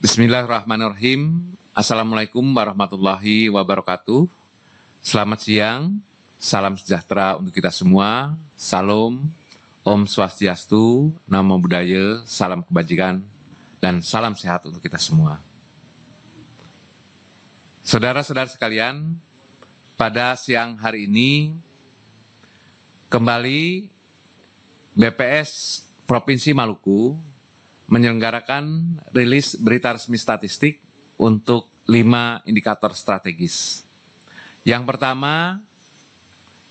Bismillahirrahmanirrahim. Assalamualaikum warahmatullahi wabarakatuh. Selamat siang, salam sejahtera untuk kita semua. Salam, Om Swastiastu, Namo Buddhaya, salam kebajikan, dan salam sehat untuk kita semua. Saudara-saudara sekalian, pada siang hari ini, kembali BPS Provinsi Maluku menyelenggarakan rilis berita resmi statistik untuk 5 indikator strategis. Yang pertama,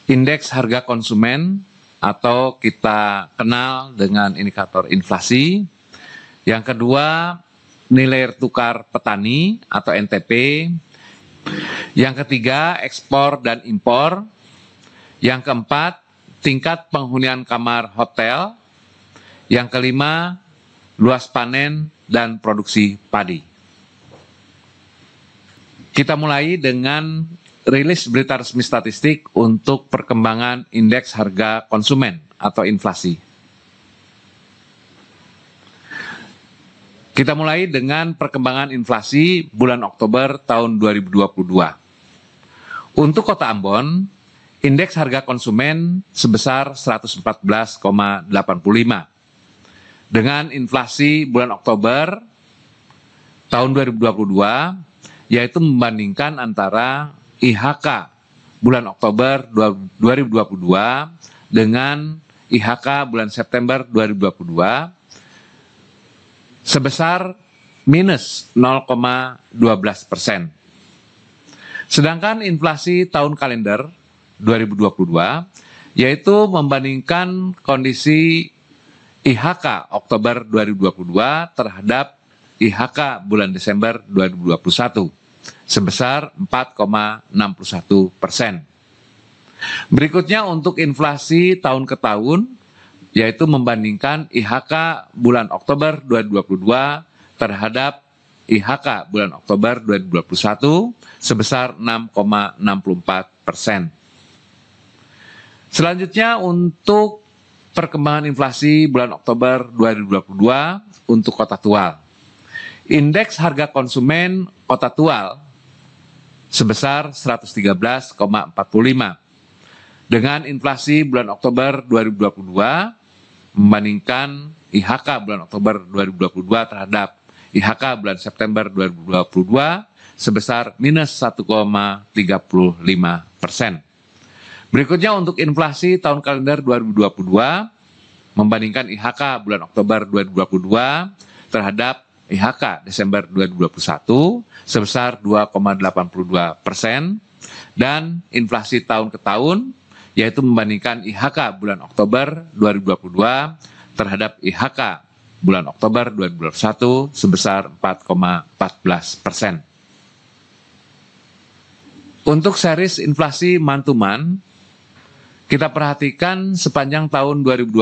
indeks harga konsumen atau kita kenal dengan indikator inflasi. Yang kedua, nilai tukar petani atau NTP. Yang ketiga, ekspor dan impor. Yang keempat, tingkat penghunian kamar hotel. Yang kelima, luas panen dan produksi padi. Kita mulai dengan rilis berita resmi statistik untuk perkembangan indeks harga konsumen atau inflasi. Kita mulai dengan perkembangan inflasi bulan Oktober tahun 2022. Untuk Kota Ambon, indeks harga konsumen sebesar 114,85. Dengan inflasi bulan Oktober tahun 2022, yaitu membandingkan antara IHK bulan Oktober 2022 dengan IHK bulan September 2022 sebesar minus 0,12%. Sedangkan inflasi tahun kalender 2022, yaitu membandingkan kondisi IHK Oktober 2022 terhadap IHK bulan Desember 2021 sebesar 4,61%. Berikutnya untuk inflasi tahun ke tahun, yaitu membandingkan IHK bulan Oktober 2022 terhadap IHK bulan Oktober 2021 sebesar 6,64%. Selanjutnya untuk perkembangan inflasi bulan Oktober 2022 untuk Kota Tual. Indeks harga konsumen Kota Tual sebesar 113,45. Dengan inflasi bulan Oktober 2022 membandingkan IHK bulan Oktober 2022 terhadap IHK bulan September 2022 sebesar minus 1,35%. Berikutnya untuk inflasi tahun kalender 2022 membandingkan IHK bulan Oktober 2022 terhadap IHK Desember 2021 sebesar 2,82% dan inflasi tahun ke tahun yaitu membandingkan IHK bulan Oktober 2022 terhadap IHK bulan Oktober 2021 sebesar 4,14%. Untuk series inflasi month-to-month, kita perhatikan sepanjang tahun 2022,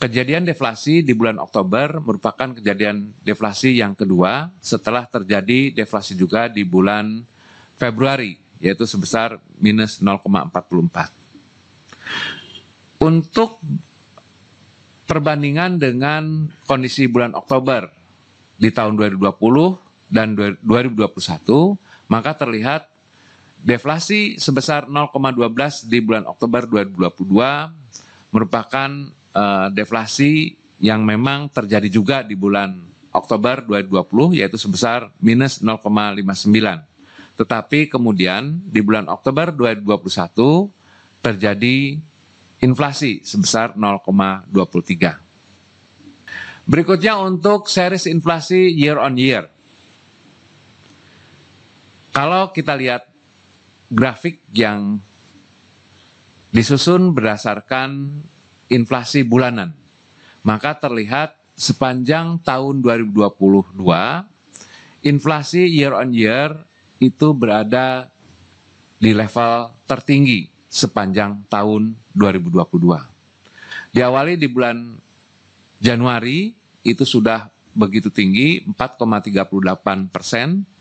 kejadian deflasi di bulan Oktober merupakan kejadian deflasi yang kedua setelah terjadi deflasi juga di bulan Februari, yaitu sebesar minus 0,44. Untuk perbandingan dengan kondisi bulan Oktober di tahun 2020 dan 2021, maka terlihat deflasi sebesar 0,12 di bulan Oktober 2022 merupakan deflasi yang memang terjadi juga di bulan Oktober 2020 yaitu sebesar minus 0,59. Tetapi kemudian di bulan Oktober 2021 terjadi inflasi sebesar 0,23. Berikutnya untuk series inflasi year on year. Kalau kita lihat grafik yang disusun berdasarkan inflasi bulanan, maka terlihat sepanjang tahun 2022, inflasi year on year itu berada di level tertinggi sepanjang tahun 2022. Diawali di bulan Januari, itu sudah begitu tinggi, 4,38%,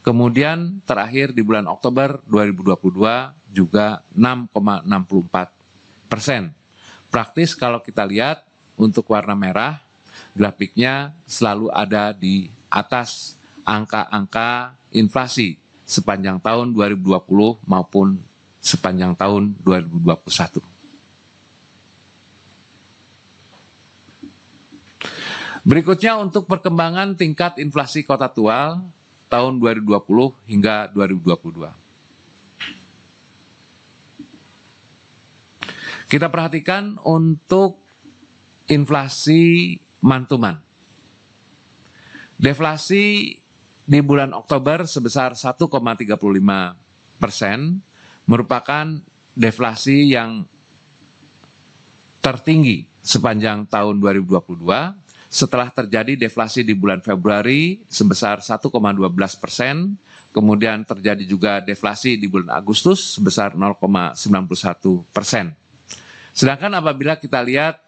kemudian terakhir di bulan Oktober 2022 juga 6,64%. Praktis kalau kita lihat untuk warna merah, grafiknya selalu ada di atas angka-angka inflasi sepanjang tahun 2020 maupun sepanjang tahun 2021. Berikutnya untuk perkembangan tingkat inflasi kota Tual tahun 2020 hingga 2022. Kita perhatikan untuk inflasi mantuman. Deflasi di bulan Oktober sebesar 1,35%, merupakan deflasi yang tertinggi sepanjang tahun 2022, setelah terjadi deflasi di bulan Februari sebesar 1,12%, kemudian terjadi juga deflasi di bulan Agustus sebesar 0,91%. Sedangkan apabila kita lihat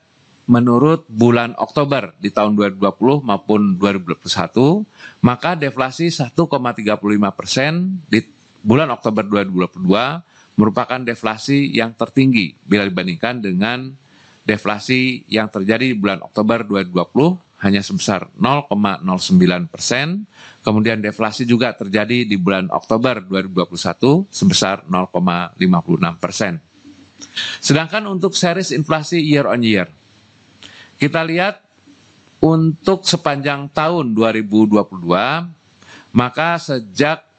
menurut bulan Oktober di tahun 2020 maupun 2021, maka deflasi 1,35% di bulan Oktober 2022 merupakan deflasi yang tertinggi bila dibandingkan dengan deflasi yang terjadi di bulan Oktober 2020 hanya sebesar 0,09%, kemudian deflasi juga terjadi di bulan Oktober 2021 sebesar 0,56%. Sedangkan untuk series inflasi year on year, kita lihat untuk sepanjang tahun 2022, maka sejak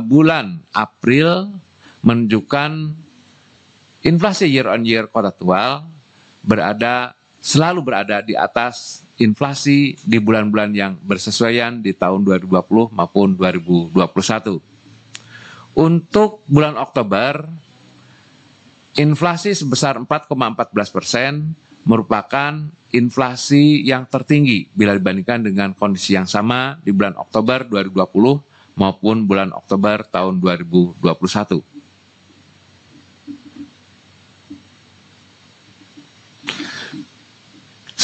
bulan April menunjukkan inflasi year on year kota Tual selalu berada di atas inflasi di bulan-bulan yang bersesuaian di tahun 2020 maupun 2021. Untuk bulan Oktober, inflasi sebesar 4,14% merupakan inflasi yang tertinggi bila dibandingkan dengan kondisi yang sama di bulan Oktober 2020 maupun bulan Oktober tahun 2021.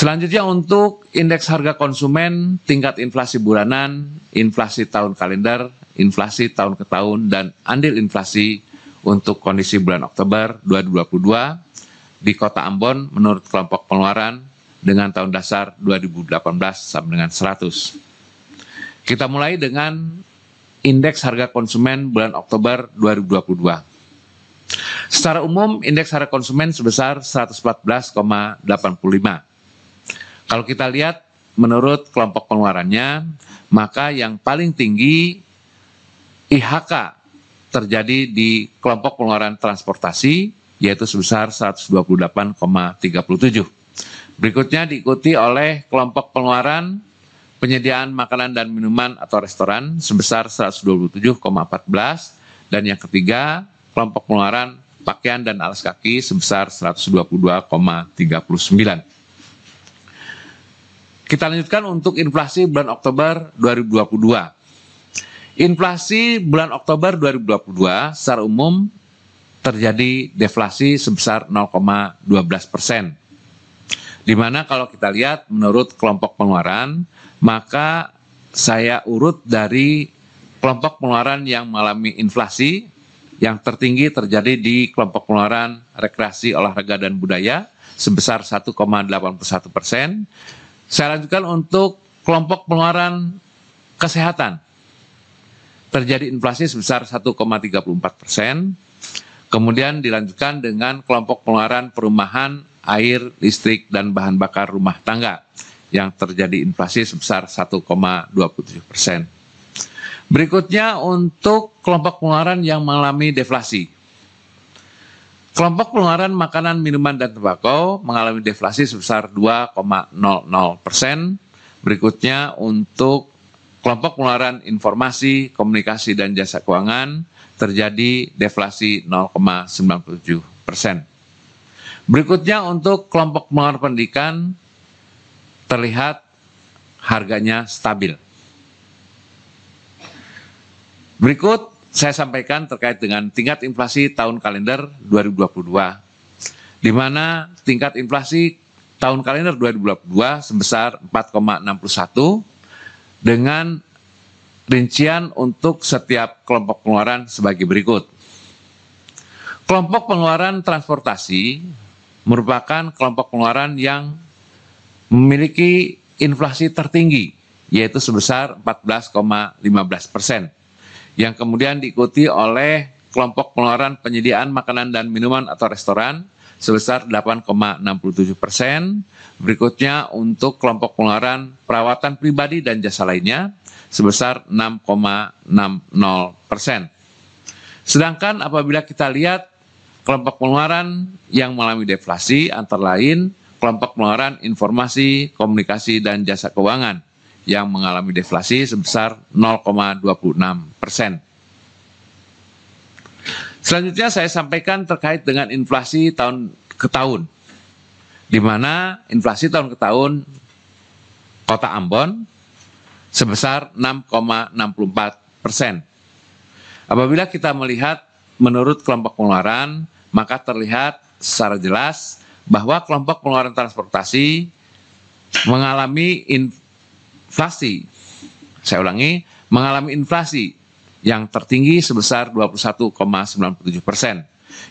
Selanjutnya untuk indeks harga konsumen, tingkat inflasi bulanan, inflasi tahun kalender, inflasi tahun ke tahun, dan andil inflasi untuk kondisi bulan Oktober 2022 di Kota Ambon menurut kelompok pengeluaran dengan tahun dasar 2018 sampai dengan 100. Kita mulai dengan indeks harga konsumen bulan Oktober 2022. Secara umum, indeks harga konsumen sebesar 114,85. Kalau kita lihat menurut kelompok pengeluarannya, maka yang paling tinggi IHK terjadi di kelompok pengeluaran transportasi, yaitu sebesar 128,37. Berikutnya diikuti oleh kelompok pengeluaran penyediaan makanan dan minuman atau restoran sebesar 127,14, dan yang ketiga kelompok pengeluaran pakaian dan alas kaki sebesar 122,39. Kita lanjutkan untuk inflasi bulan Oktober 2022. Inflasi bulan Oktober 2022 secara umum terjadi deflasi sebesar 0,12%. Di mana kalau kita lihat menurut kelompok pengeluaran, maka saya urut dari kelompok pengeluaran yang mengalami inflasi yang tertinggi terjadi di kelompok pengeluaran rekreasi, olahraga, dan budaya sebesar 1,81%. Saya lanjutkan untuk kelompok pengeluaran kesehatan. Terjadi inflasi sebesar 1,34%. Kemudian dilanjutkan dengan kelompok pengeluaran perumahan, air, listrik, dan bahan bakar rumah tangga yang terjadi inflasi sebesar 1,27%. Berikutnya untuk kelompok pengeluaran yang mengalami deflasi. Kelompok pengeluaran makanan, minuman, dan tembakau mengalami deflasi sebesar 2,00%. Berikutnya untuk kelompok pengeluaran informasi, komunikasi, dan jasa keuangan terjadi deflasi 0,97%. Berikutnya untuk kelompok pengeluaran pendidikan terlihat harganya stabil. Berikut saya sampaikan terkait dengan tingkat inflasi tahun kalender 2022, di mana tingkat inflasi tahun kalender 2022 sebesar 4,61 dengan rincian untuk setiap kelompok pengeluaran sebagai berikut. Kelompok pengeluaran transportasi merupakan kelompok pengeluaran yang memiliki inflasi tertinggi, yaitu sebesar 14,15%, yang kemudian diikuti oleh kelompok pengeluaran penyediaan makanan dan minuman atau restoran sebesar 8,67%. Berikutnya untuk kelompok pengeluaran perawatan pribadi dan jasa lainnya sebesar 6,60%. Sedangkan apabila kita lihat kelompok pengeluaran yang mengalami deflasi antara lain kelompok pengeluaran informasi, komunikasi, dan jasa keuangan yang mengalami deflasi sebesar 0,26%. Selanjutnya saya sampaikan terkait dengan inflasi tahun ke tahun, di mana inflasi tahun ke tahun Kota Ambon sebesar 6,64%. Apabila kita melihat menurut kelompok pengeluaran, maka terlihat secara jelas bahwa kelompok pengeluaran transportasi mengalami inflasi. Saya ulangi, mengalami inflasi yang tertinggi sebesar 21,97%,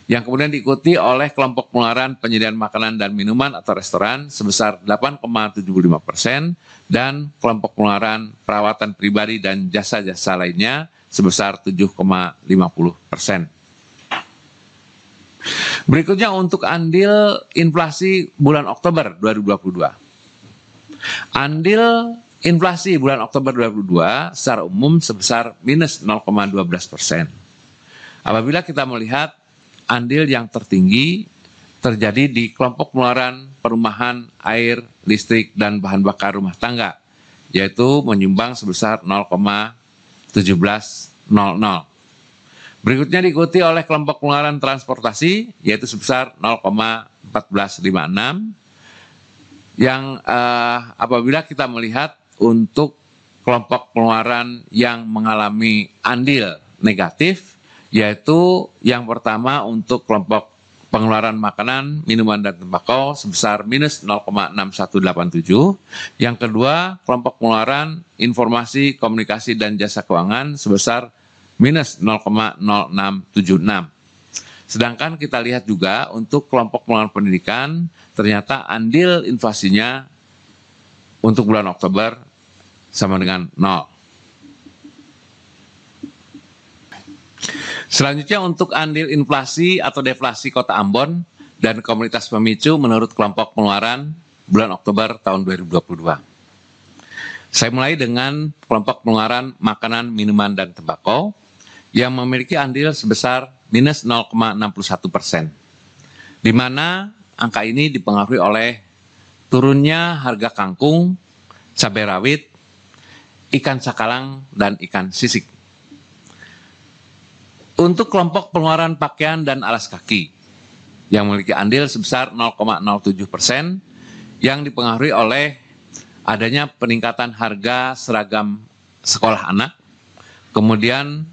yang kemudian diikuti oleh kelompok pengeluaran penyediaan makanan dan minuman atau restoran sebesar 8,75%, dan kelompok pengeluaran perawatan pribadi dan jasa-jasa lainnya sebesar 7,50%. Berikutnya untuk andil inflasi bulan Oktober 2022. Andil inflasi bulan Oktober 2022 secara umum sebesar minus 0,12%. Apabila kita melihat andil yang tertinggi terjadi di kelompok pengeluaran perumahan, air, listrik, dan bahan bakar rumah tangga, yaitu menyumbang sebesar 0,1700. Berikutnya diikuti oleh kelompok pengeluaran transportasi, yaitu sebesar 0,1456, yang apabila kita melihat untuk kelompok pengeluaran yang mengalami andil negatif, yaitu yang pertama untuk kelompok pengeluaran makanan, minuman, dan tembakau sebesar minus 0,6187. Yang kedua, kelompok pengeluaran informasi, komunikasi, dan jasa keuangan sebesar minus 0,0676. Sedangkan kita lihat juga untuk kelompok pengeluaran pendidikan, ternyata andil inflasinya untuk bulan Oktober sama dengan 0. Selanjutnya untuk andil inflasi atau deflasi Kota Ambon dan komunitas pemicu menurut kelompok pengeluaran bulan Oktober tahun 2022. Saya mulai dengan kelompok pengeluaran makanan, minuman, dan tembakau yang memiliki andil sebesar minus 0,61%, di mana angka ini dipengaruhi oleh turunnya harga kangkung, cabai rawit, ikan sakalang, dan ikan sisik. Untuk kelompok pengeluaran pakaian dan alas kaki yang memiliki andil sebesar 0,07%, yang dipengaruhi oleh adanya peningkatan harga seragam sekolah anak, kemudian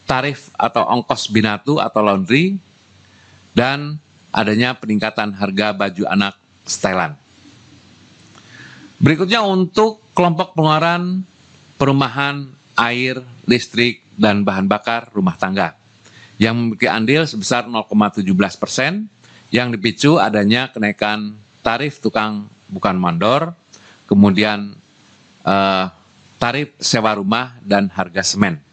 tarif atau ongkos binatu atau laundry, dan adanya peningkatan harga baju anak setelan. Berikutnya untuk kelompok pengeluaran perumahan, air, listrik, dan bahan bakar rumah tangga yang memiliki andil sebesar 0,17%, yang dipicu adanya kenaikan tarif tukang bukan mandor, kemudian tarif sewa rumah, dan harga semen.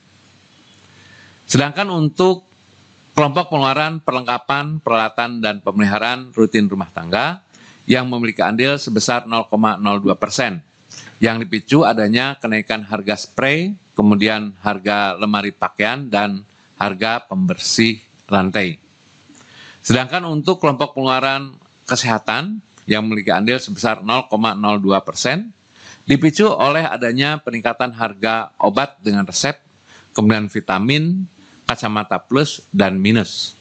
Sedangkan untuk kelompok pengeluaran perlengkapan, peralatan, dan pemeliharaan rutin rumah tangga yang memiliki andil sebesar 0,02%, yang dipicu adanya kenaikan harga spray, kemudian harga lemari pakaian, dan harga pembersih lantai. Sedangkan untuk kelompok pengeluaran kesehatan yang memiliki andil sebesar 0,02%, dipicu oleh adanya peningkatan harga obat dengan resep, kemudian vitamin, kacamata plus, dan minus.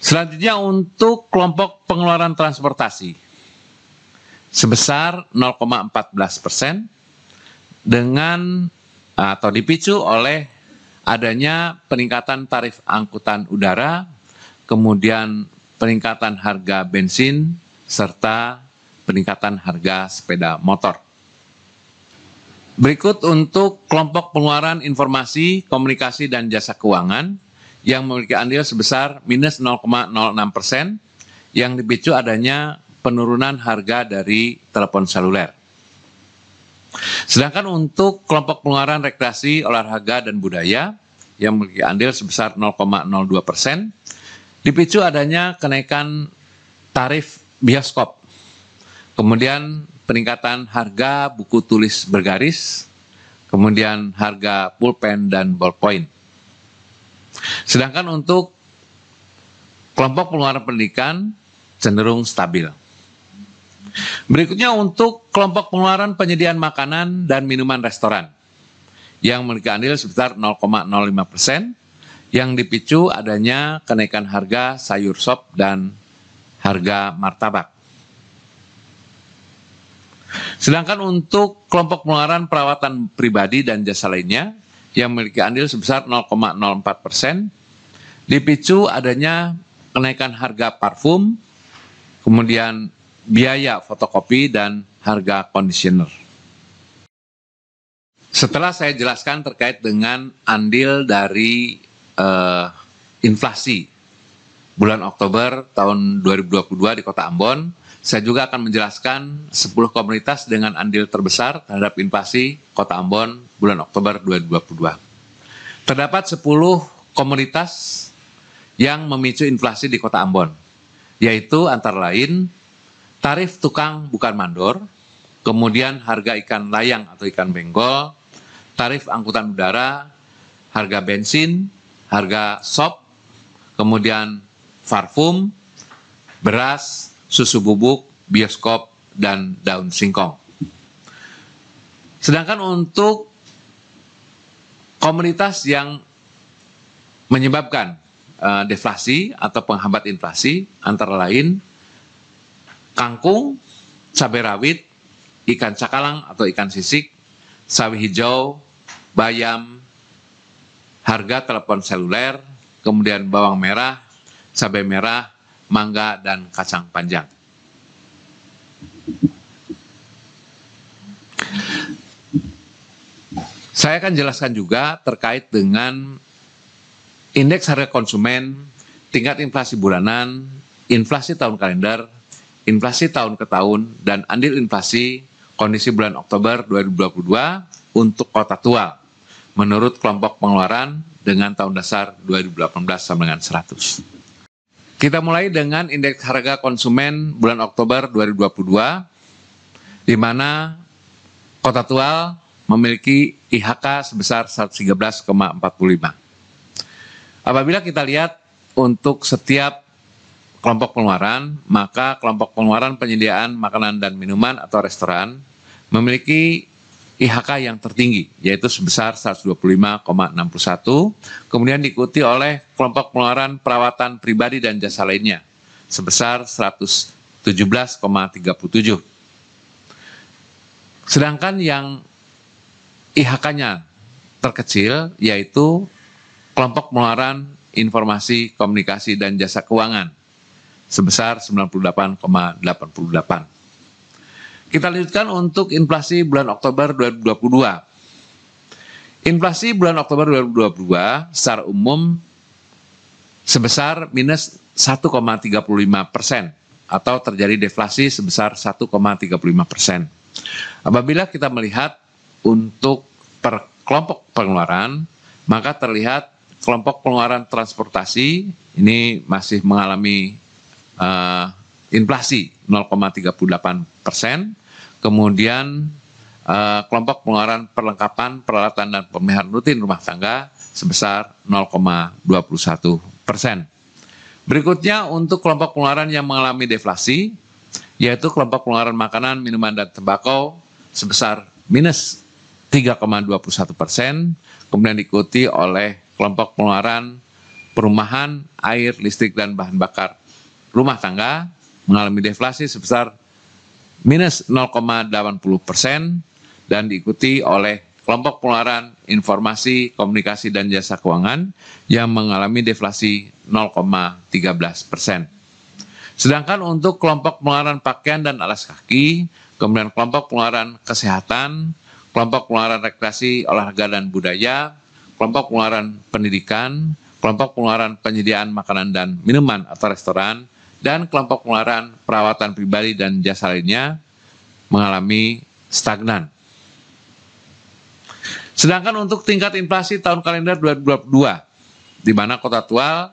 Selanjutnya untuk kelompok pengeluaran transportasi sebesar 0,14% dengan atau dipicu oleh adanya peningkatan tarif angkutan udara, kemudian peningkatan harga bensin, serta peningkatan harga sepeda motor. Berikut untuk kelompok pengeluaran informasi, komunikasi, dan jasa keuangan yang memiliki andil sebesar minus 0,06%, yang dipicu adanya penurunan harga dari telepon seluler. Sedangkan untuk kelompok pengeluaran rekreasi, olahraga, dan budaya yang memiliki andil sebesar 0,02%, dipicu adanya kenaikan tarif bioskop, kemudian peningkatan harga buku tulis bergaris, kemudian harga pulpen dan ballpoint. Sedangkan untuk kelompok pengeluaran pendidikan cenderung stabil. Berikutnya untuk kelompok pengeluaran penyediaan makanan dan minuman restoran yang memiliki andil sebesar 0,05%, yang dipicu adanya kenaikan harga sayur sop dan harga martabak. Sedangkan untuk kelompok pengeluaran perawatan pribadi dan jasa lainnya yang memiliki andil sebesar 0,04%, dipicu adanya kenaikan harga parfum, kemudian biaya fotokopi, dan harga conditioner. Setelah saya jelaskan terkait dengan andil dari inflasi bulan Oktober tahun 2022 di Kota Ambon, saya juga akan menjelaskan 10 komunitas dengan andil terbesar terhadap inflasi Kota Ambon bulan Oktober 2022. Terdapat 10 komunitas yang memicu inflasi di Kota Ambon, yaitu antara lain tarif tukang bukan mandor, kemudian harga ikan layang atau ikan benggol, tarif angkutan udara, harga bensin, harga sop, kemudian parfum, beras, susu bubuk, bioskop, dan daun singkong. Sedangkan untuk komunitas yang menyebabkan deflasi atau penghambat inflasi antara lain kangkung, cabai rawit, ikan cakalang atau ikan sisik, sawi hijau, bayam, harga telepon seluler, kemudian bawang merah, cabai merah, mangga, dan kacang panjang. Saya akan jelaskan juga terkait dengan indeks harga konsumen, tingkat inflasi bulanan, inflasi tahun kalender, inflasi tahun ke tahun, dan andil inflasi kondisi bulan Oktober 2022 untuk Kota Tua menurut kelompok pengeluaran dengan tahun dasar 2018 sama dengan 100. Kita mulai dengan indeks harga konsumen bulan Oktober 2022, di mana Kota Tua memiliki IHK sebesar 113,45. Apabila kita lihat untuk setiap kelompok pengeluaran, maka kelompok pengeluaran penyediaan makanan dan minuman atau restoran memiliki IHK yang tertinggi, yaitu sebesar 125,61, kemudian diikuti oleh kelompok pengeluaran perawatan pribadi dan jasa lainnya, sebesar 117,37. Sedangkan yang IHK-nya terkecil, yaitu kelompok pengeluaran informasi, komunikasi, dan jasa keuangan, sebesar 98,88. Kita lanjutkan untuk inflasi bulan Oktober 2022. Inflasi bulan Oktober 2022 secara umum sebesar minus 1,35% atau terjadi deflasi sebesar 1,35%. Apabila kita melihat untuk per kelompok pengeluaran, maka terlihat kelompok pengeluaran transportasi ini masih mengalami inflasi 0,38%, kemudian kelompok pengeluaran perlengkapan, peralatan, dan pemeliharaan rutin rumah tangga sebesar 0,21%. Berikutnya untuk kelompok pengeluaran yang mengalami deflasi, yaitu kelompok pengeluaran makanan, minuman, dan tembakau sebesar minus 3,21%, kemudian diikuti oleh kelompok pengeluaran perumahan, air, listrik, dan bahan bakar rumah tangga mengalami deflasi sebesar minus 0,80% dan diikuti oleh kelompok pengeluaran informasi, komunikasi, dan jasa keuangan yang mengalami deflasi 0,13%. Sedangkan untuk kelompok pengeluaran pakaian dan alas kaki, kemudian kelompok pengeluaran kesehatan, kelompok pengeluaran rekreasi, olahraga, dan budaya, kelompok pengeluaran pendidikan, kelompok pengeluaran penyediaan makanan dan minuman atau restoran, dan kelompok pengeluaran perawatan pribadi dan jasa lainnya mengalami stagnan. Sedangkan untuk tingkat inflasi tahun kalender 2022, di mana Kota Tegal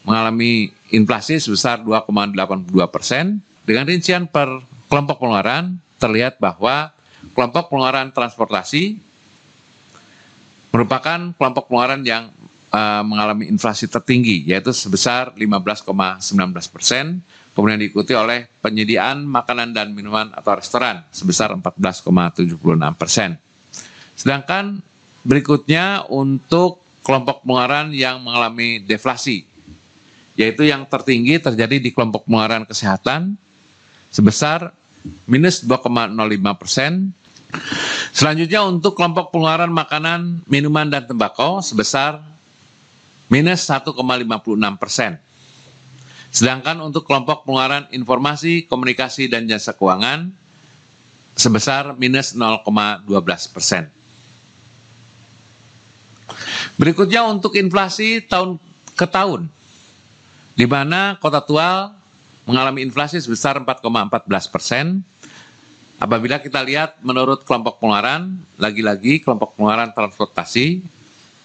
mengalami inflasi sebesar 2,82%, dengan rincian per kelompok pengeluaran terlihat bahwa kelompok pengeluaran transportasi merupakan kelompok pengeluaran yang mengalami inflasi tertinggi, yaitu sebesar 15,19%, kemudian diikuti oleh penyediaan makanan dan minuman atau restoran sebesar 14,76%. Sedangkan berikutnya untuk kelompok pengeluaran yang mengalami deflasi, yaitu yang tertinggi terjadi di kelompok pengeluaran kesehatan sebesar minus 2,05%. Selanjutnya untuk kelompok pengeluaran makanan, minuman, dan tembakau sebesar minus 1,56%. Sedangkan untuk kelompok pengeluaran informasi, komunikasi, dan jasa keuangan sebesar minus 0,12%. Berikutnya untuk inflasi tahun ke tahun, di mana Kota Tegal mengalami inflasi sebesar 4,14%. Apabila kita lihat menurut kelompok pengeluaran, lagi-lagi kelompok pengeluaran transportasi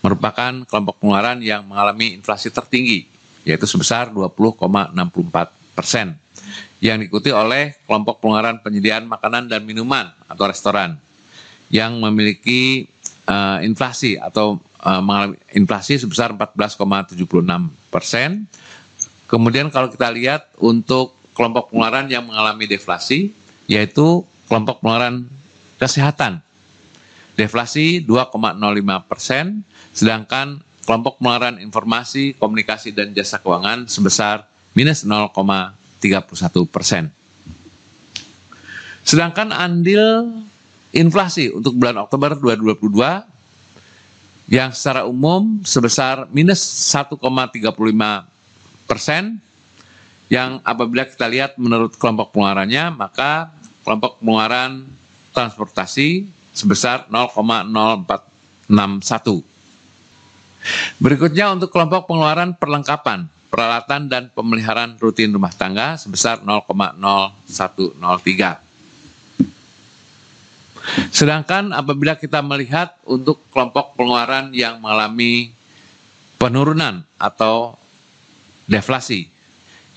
merupakan kelompok pengeluaran yang mengalami inflasi tertinggi, yaitu sebesar 20,64%, yang diikuti oleh kelompok pengeluaran penyediaan makanan dan minuman atau restoran, yang memiliki inflasi atau mengalami inflasi sebesar 14,76%. Kemudian kalau kita lihat untuk kelompok pengeluaran yang mengalami deflasi, yaitu kelompok pengeluaran kesehatan, deflasi 2,05%, sedangkan kelompok pengeluaran informasi, komunikasi, dan jasa keuangan sebesar minus 0,31%. Sedangkan andil inflasi untuk bulan Oktober 2022 yang secara umum sebesar minus 1,35%, yang apabila kita lihat menurut kelompok pengeluarannya, maka kelompok pengeluaran transportasi sebesar 0,0461. Berikutnya untuk kelompok pengeluaran perlengkapan, peralatan, dan pemeliharaan rutin rumah tangga sebesar 0,0103. Sedangkan apabila kita melihat untuk kelompok pengeluaran yang mengalami penurunan atau deflasi,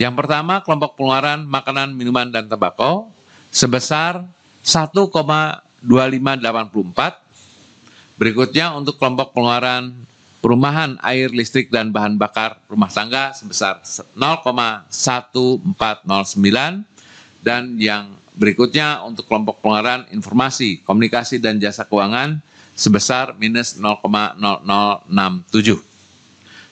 yang pertama kelompok pengeluaran makanan, minuman, dan tembakau sebesar 1,2584. Berikutnya untuk kelompok pengeluaran perumahan, air, listrik, dan bahan bakar rumah tangga sebesar 0,1409. Dan yang berikutnya untuk kelompok pengeluaran informasi, komunikasi, dan jasa keuangan sebesar minus 0,0067.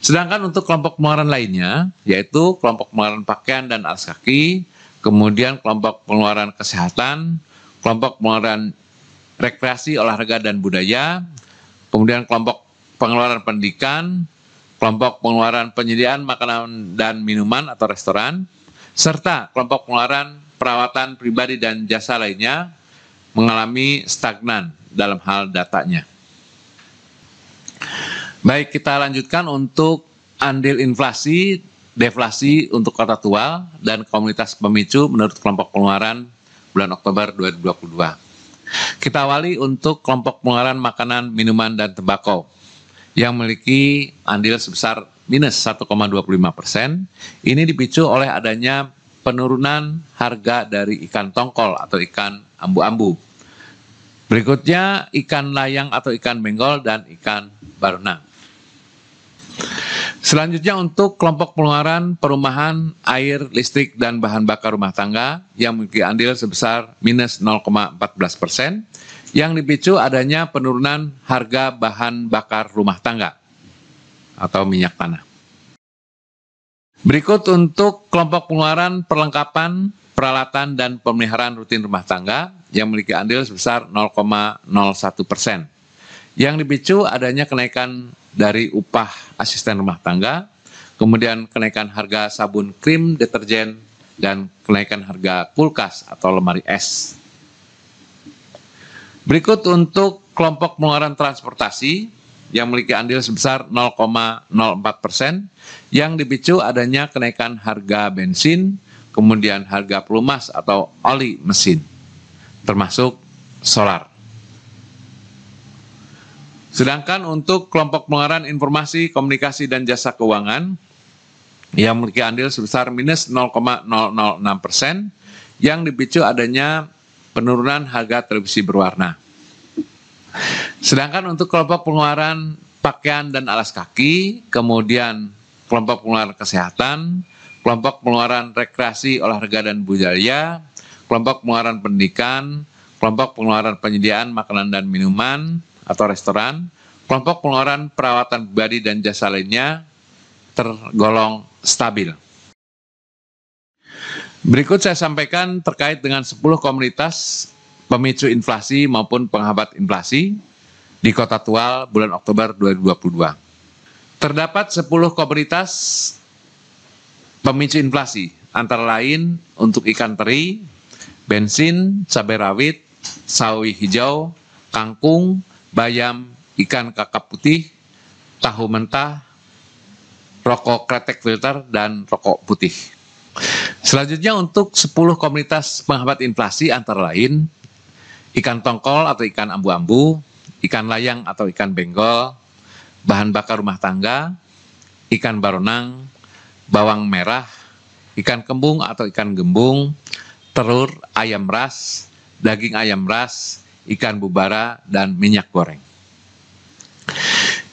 Sedangkan untuk kelompok pengeluaran lainnya, yaitu kelompok pengeluaran pakaian dan alas kaki, kemudian kelompok pengeluaran kesehatan, kelompok pengeluaran rekreasi, olahraga, dan budaya, kemudian kelompok pengeluaran pendidikan, kelompok pengeluaran penyediaan makanan dan minuman atau restoran, serta kelompok pengeluaran perawatan pribadi dan jasa lainnya mengalami stagnan dalam hal datanya. Baik, kita lanjutkan untuk andil inflasi, deflasi untuk Kota Tegal dan komunitas pemicu menurut kelompok pengeluaran bulan Oktober 2022. Kita awali untuk kelompok pengeluaran makanan, minuman, dan tembakau yang memiliki andil sebesar minus 1,25%. Ini dipicu oleh adanya penurunan harga dari ikan tongkol atau ikan ambu-ambu. Berikutnya ikan layang atau ikan benggol dan ikan barunang. Selanjutnya untuk kelompok pengeluaran perumahan, air, listrik, dan bahan bakar rumah tangga yang memiliki andil sebesar minus 0,14%, yang dipicu adanya penurunan harga bahan bakar rumah tangga atau minyak tanah. Berikut untuk kelompok pengeluaran perlengkapan, peralatan, dan pemeliharaan rutin rumah tangga yang memiliki andil sebesar 0,01%. Yang dipicu adanya kenaikan dari upah asisten rumah tangga, kemudian kenaikan harga sabun krim, deterjen, dan kenaikan harga kulkas atau lemari es. Berikut untuk kelompok pengeluaran transportasi yang memiliki andil sebesar 0,04%, yang dipicu adanya kenaikan harga bensin, kemudian harga pelumas atau oli mesin, termasuk solar. Sedangkan untuk kelompok pengeluaran informasi, komunikasi, dan jasa keuangan yang memiliki andil sebesar minus 0,006%, yang dipicu adanya penurunan harga televisi berwarna. Sedangkan untuk kelompok pengeluaran pakaian dan alas kaki, kemudian kelompok pengeluaran kesehatan, kelompok pengeluaran rekreasi, olahraga, dan budaya, kelompok pengeluaran pendidikan, kelompok pengeluaran penyediaan makanan dan minuman atau restoran, kelompok pengeluaran perawatan pribadi dan jasa lainnya tergolong stabil. Berikut saya sampaikan terkait dengan 10 komoditas pemicu inflasi maupun penghambat inflasi di Kota Tual bulan Oktober 2022. Terdapat 10 komoditas pemicu inflasi, antara lain untuk ikan teri, bensin, cabai rawit, sawi hijau, kangkung, bayam, ikan kakap putih, tahu mentah, rokok kretek filter, dan rokok putih. Selanjutnya untuk 10 komoditas penghambat inflasi antara lain ikan tongkol atau ikan ambu-ambu, ikan layang atau ikan benggol, bahan bakar rumah tangga, ikan baronang, bawang merah, ikan kembung atau ikan gembung, telur, ayam ras, daging ayam ras, ikan bubara, dan minyak goreng.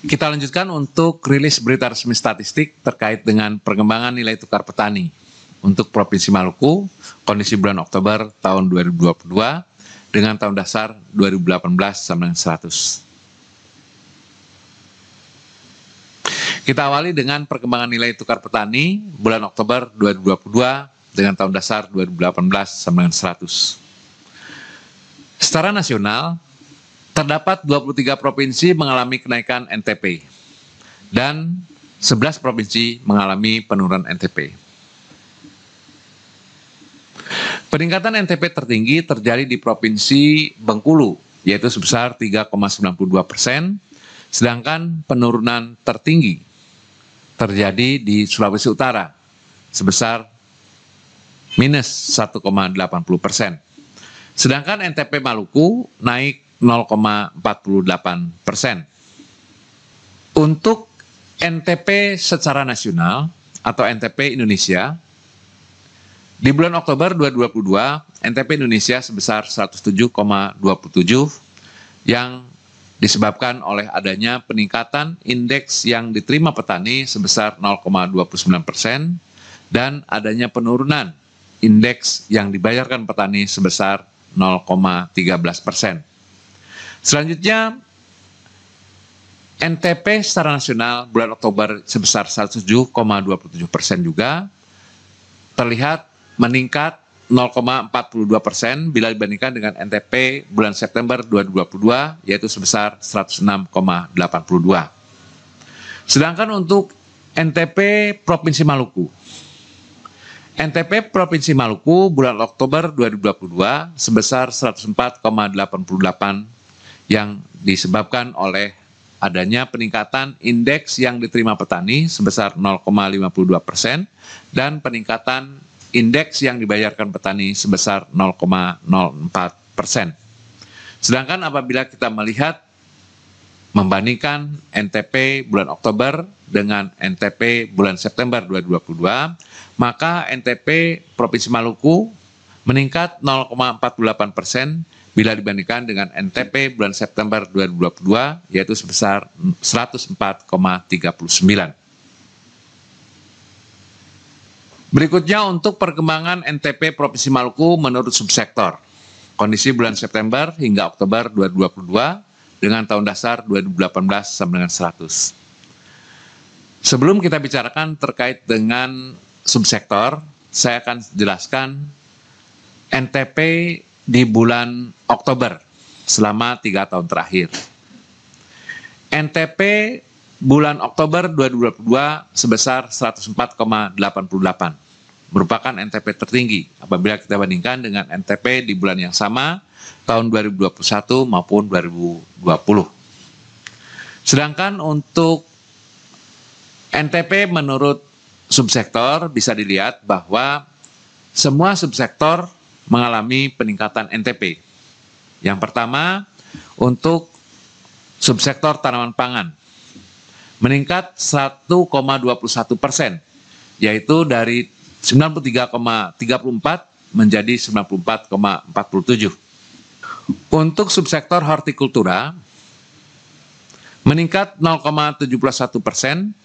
Kita lanjutkan untuk rilis berita resmi statistik terkait dengan perkembangan nilai tukar petani. Untuk Provinsi Maluku, kondisi bulan Oktober tahun 2022 dengan tahun dasar 2018 sama dengan 100. Kita awali dengan perkembangan nilai tukar petani bulan Oktober 2022 dengan tahun dasar 2018 sama dengan 100. Secara nasional, terdapat 23 provinsi mengalami kenaikan NTP dan 11 provinsi mengalami penurunan NTP. Peningkatan NTP tertinggi terjadi di Provinsi Bengkulu, yaitu sebesar 3,92%, sedangkan penurunan tertinggi terjadi di Sulawesi Utara sebesar minus 1,80%. Sedangkan NTP Maluku naik 0,48%. Untuk NTP secara nasional atau NTP Indonesia, di bulan Oktober 2022, NTP Indonesia sebesar 107,27 yang disebabkan oleh adanya peningkatan indeks yang diterima petani sebesar 0,29% dan adanya penurunan indeks yang dibayarkan petani sebesar 0,13%. Selanjutnya, NTP secara nasional bulan Oktober sebesar 107,27% juga terlihat meningkat 0,42% bila dibandingkan dengan NTP bulan September 2022, yaitu sebesar 106,82. Sedangkan untuk NTP Provinsi Maluku, NTP Provinsi Maluku bulan Oktober 2022 sebesar 104,88 yang disebabkan oleh adanya peningkatan indeks yang diterima petani sebesar 0,52% dan peningkatan indeks yang dibayarkan petani sebesar 0,04%. Sedangkan apabila kita melihat membandingkan NTP bulan Oktober dengan NTP bulan September 2022, maka NTP Provinsi Maluku meningkat 0,48% bila dibandingkan dengan NTP bulan September 2022, yaitu sebesar 104,39. Berikutnya untuk perkembangan NTP Provinsi Maluku menurut subsektor. Kondisi bulan September hingga Oktober 2022 dengan tahun dasar 2018 sama dengan 100. Sebelum kita bicarakan terkait dengan subsektor, saya akan jelaskan NTP di bulan Oktober selama 3 tahun terakhir. NTP bulan Oktober 2022 sebesar 104,88, merupakan NTP tertinggi apabila kita bandingkan dengan NTP di bulan yang sama tahun 2021 maupun 2020. Sedangkan untuk NTP menurut subsektor bisa dilihat bahwa semua subsektor mengalami peningkatan NTP. Yang pertama, untuk subsektor tanaman pangan, meningkat 1,21%, yaitu dari 93,34 menjadi 94,47. Untuk subsektor hortikultura, meningkat 0,71%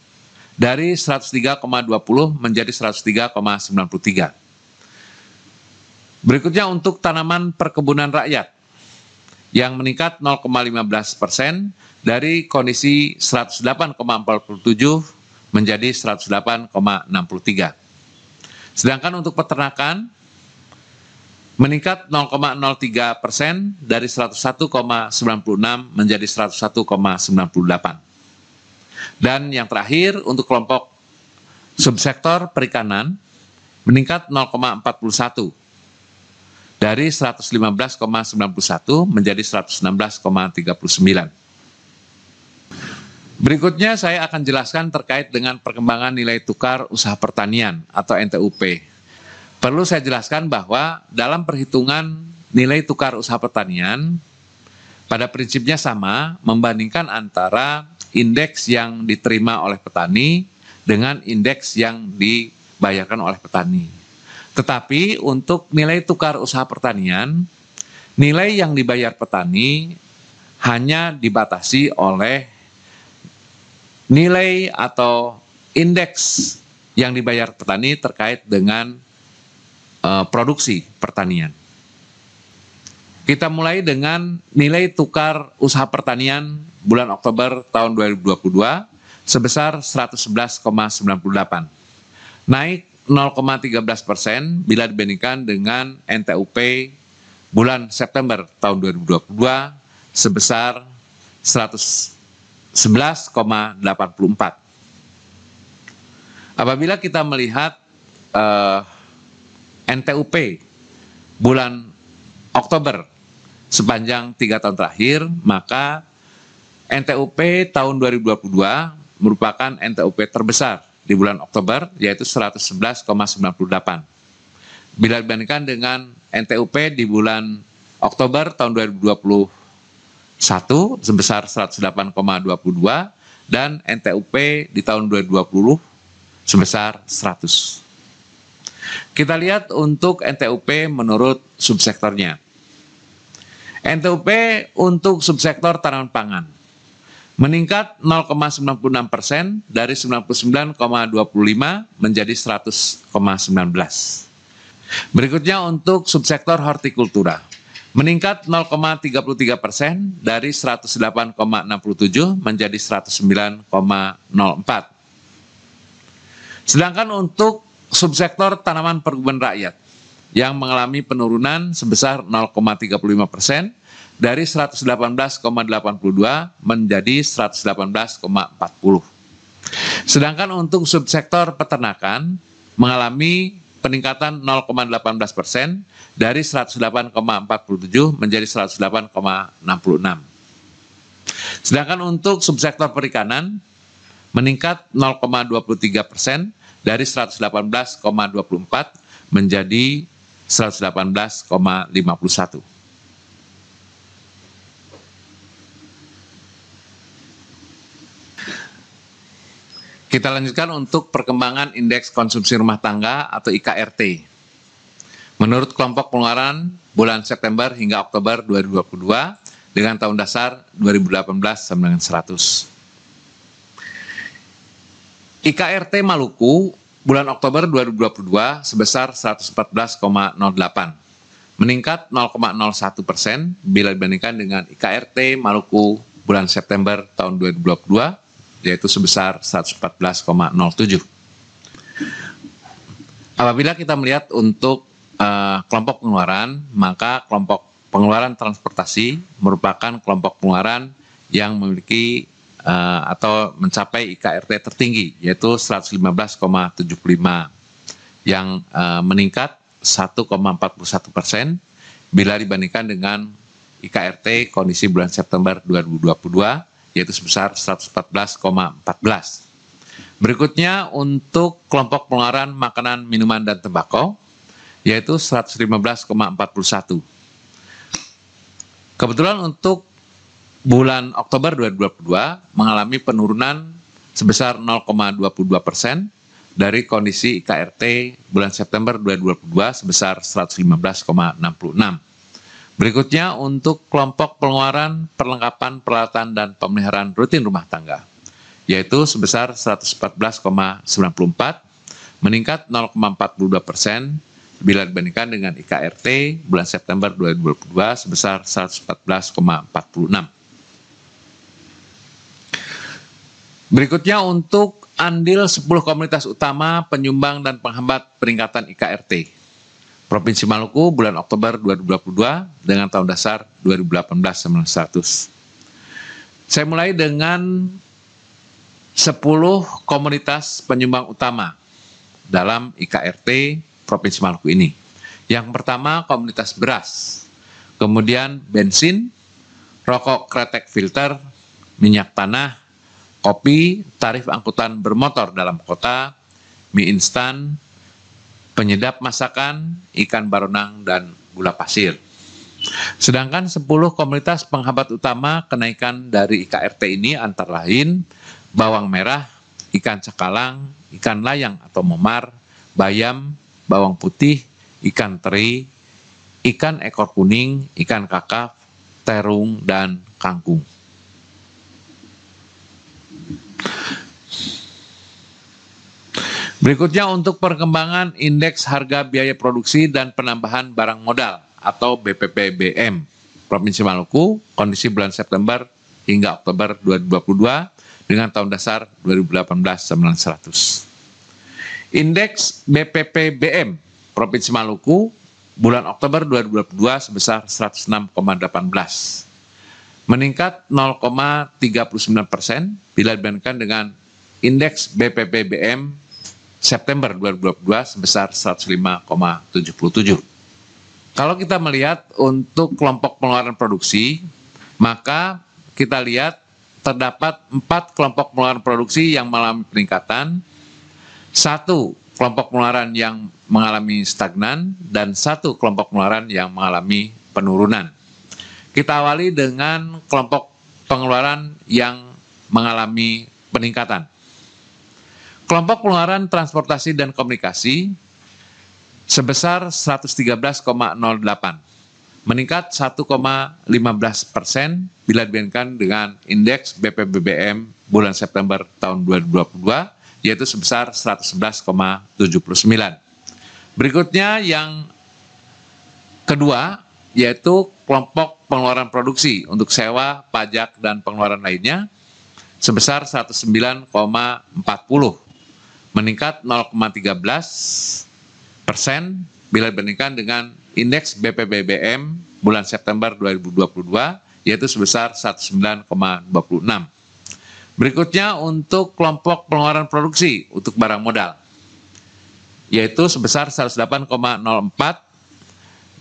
dari 103,20 menjadi 103,93. Berikutnya untuk tanaman perkebunan rakyat, yang meningkat 0,15% dari kondisi 108,47 menjadi 108,63. Sedangkan untuk peternakan, meningkat 0,03% dari 101,96 menjadi 101,98. Dan yang terakhir untuk kelompok subsektor perikanan, meningkat 0,41 dari 115,91 menjadi 116,39. Berikutnya saya akan jelaskan terkait dengan perkembangan nilai tukar usaha pertanian atau NTUP. Perlu saya jelaskan bahwa dalam perhitungan nilai tukar usaha pertanian, pada prinsipnya sama membandingkan antara indeks yang diterima oleh petani dengan indeks yang dibayarkan oleh petani. Tetapi untuk nilai tukar usaha pertanian, nilai yang dibayar petani hanya dibatasi oleh nilai atau indeks yang dibayar petani terkait dengan produksi pertanian. Kita mulai dengan nilai tukar usaha pertanian bulan Oktober tahun 2022 sebesar 111,98, naik 0,13% bila dibandingkan dengan NTUP bulan September tahun 2022 sebesar 111,84. Apabila kita melihat NTUP bulan Oktober sepanjang 3 tahun terakhir, maka NTUP tahun 2022 merupakan NTUP terbesar di bulan Oktober, yaitu 111,98. Bila dibandingkan dengan NTUP di bulan Oktober tahun 2021 sebesar 108,22 dan NTUP di tahun 2020 sebesar 100. Kita lihat untuk NTUP menurut subsektornya. NTUP untuk subsektor tanaman pangan meningkat 0,96% dari 99,25 menjadi 100,19. Berikutnya untuk subsektor hortikultura, meningkat 0,33% dari 108,67 menjadi 109,04. Sedangkan untuk subsektor tanaman perkebunan rakyat yang mengalami penurunan sebesar 0,35% dari 118,82 menjadi 118,40. Sedangkan untuk subsektor peternakan mengalami peningkatan 0,18% dari 108,47 menjadi 108,66. Sedangkan untuk subsektor perikanan meningkat 0,23% dari 118,24 menjadi 118,51. Kita lanjutkan untuk perkembangan indeks konsumsi rumah tangga atau IKRT. Menurut kelompok pengeluaran bulan September hingga Oktober 2022 dengan tahun dasar 2018 sama dengan 100. IKRT Maluku bulan Oktober 2022 sebesar 114,08, meningkat 0,01% bila dibandingkan dengan IKRT Maluku bulan September tahun 2022, yaitu sebesar 114,07. Apabila kita melihat untuk kelompok pengeluaran, maka kelompok pengeluaran transportasi merupakan kelompok pengeluaran yang memiliki atau mencapai IKRT tertinggi, yaitu 115,75, yang meningkat 1,41% bila dibandingkan dengan IKRT kondisi bulan September 2022, yaitu sebesar 114,14. Berikutnya untuk kelompok pengeluaran makanan, minuman, dan tembakau yaitu 115,41. Kebetulan untuk bulan Oktober 2022 mengalami penurunan sebesar 0,22% dari kondisi IKRT bulan September 2022 sebesar 115,66. Berikutnya untuk kelompok pengeluaran perlengkapan peralatan dan pemeliharaan rutin rumah tangga, yaitu sebesar 114,94, meningkat 0,42% bila dibandingkan dengan IKRT bulan September 2022 sebesar 114,46. Berikutnya untuk andil 10 komunitas utama penyumbang dan penghambat peningkatan IKRT Provinsi Maluku bulan Oktober 2022 dengan tahun dasar 2018-1900. Saya mulai dengan 10 komunitas penyumbang utama dalam IKRT Provinsi Maluku ini. Yang pertama komunitas beras, kemudian bensin, rokok kretek filter, minyak tanah, kopi, tarif angkutan bermotor dalam kota, mie instan, penyedap masakan, ikan baronang, dan gula pasir. Sedangkan 10 komunitas penghambat utama kenaikan dari IKRT ini antara lain bawang merah, ikan cakalang, ikan layang atau momar, bayam, bawang putih, ikan teri, ikan ekor kuning, ikan kakap, terung, dan kangkung. Berikutnya untuk perkembangan indeks harga biaya produksi dan penambahan barang modal atau BPPBM Provinsi Maluku kondisi bulan September hingga Oktober 2022 dengan tahun dasar 2018-1900. Indeks BPPBM Provinsi Maluku bulan Oktober 2022 sebesar 106,18, meningkat 0,39% bila dibandingkan dengan indeks BPPBM September 2022 sebesar 105,77. Kalau kita melihat untuk kelompok pengeluaran produksi, maka kita lihat terdapat 4 kelompok pengeluaran produksi yang mengalami peningkatan, 1 kelompok pengeluaran yang mengalami stagnan, dan 1 kelompok pengeluaran yang mengalami penurunan. Kita awali dengan kelompok pengeluaran yang mengalami peningkatan. Kelompok pengeluaran transportasi dan komunikasi sebesar 113,08, meningkat 1,15% bila dibandingkan dengan indeks BPPBM bulan September tahun 2022, yaitu sebesar 111,79. Berikutnya yang kedua, yaitu kelompok pengeluaran produksi untuk sewa, pajak, dan pengeluaran lainnya sebesar 109,40, meningkat 0,13% bila dibandingkan dengan indeks BPPBM bulan September 2022, yaitu sebesar 109,26. Berikutnya untuk kelompok pengeluaran produksi untuk barang modal, yaitu sebesar 108,04,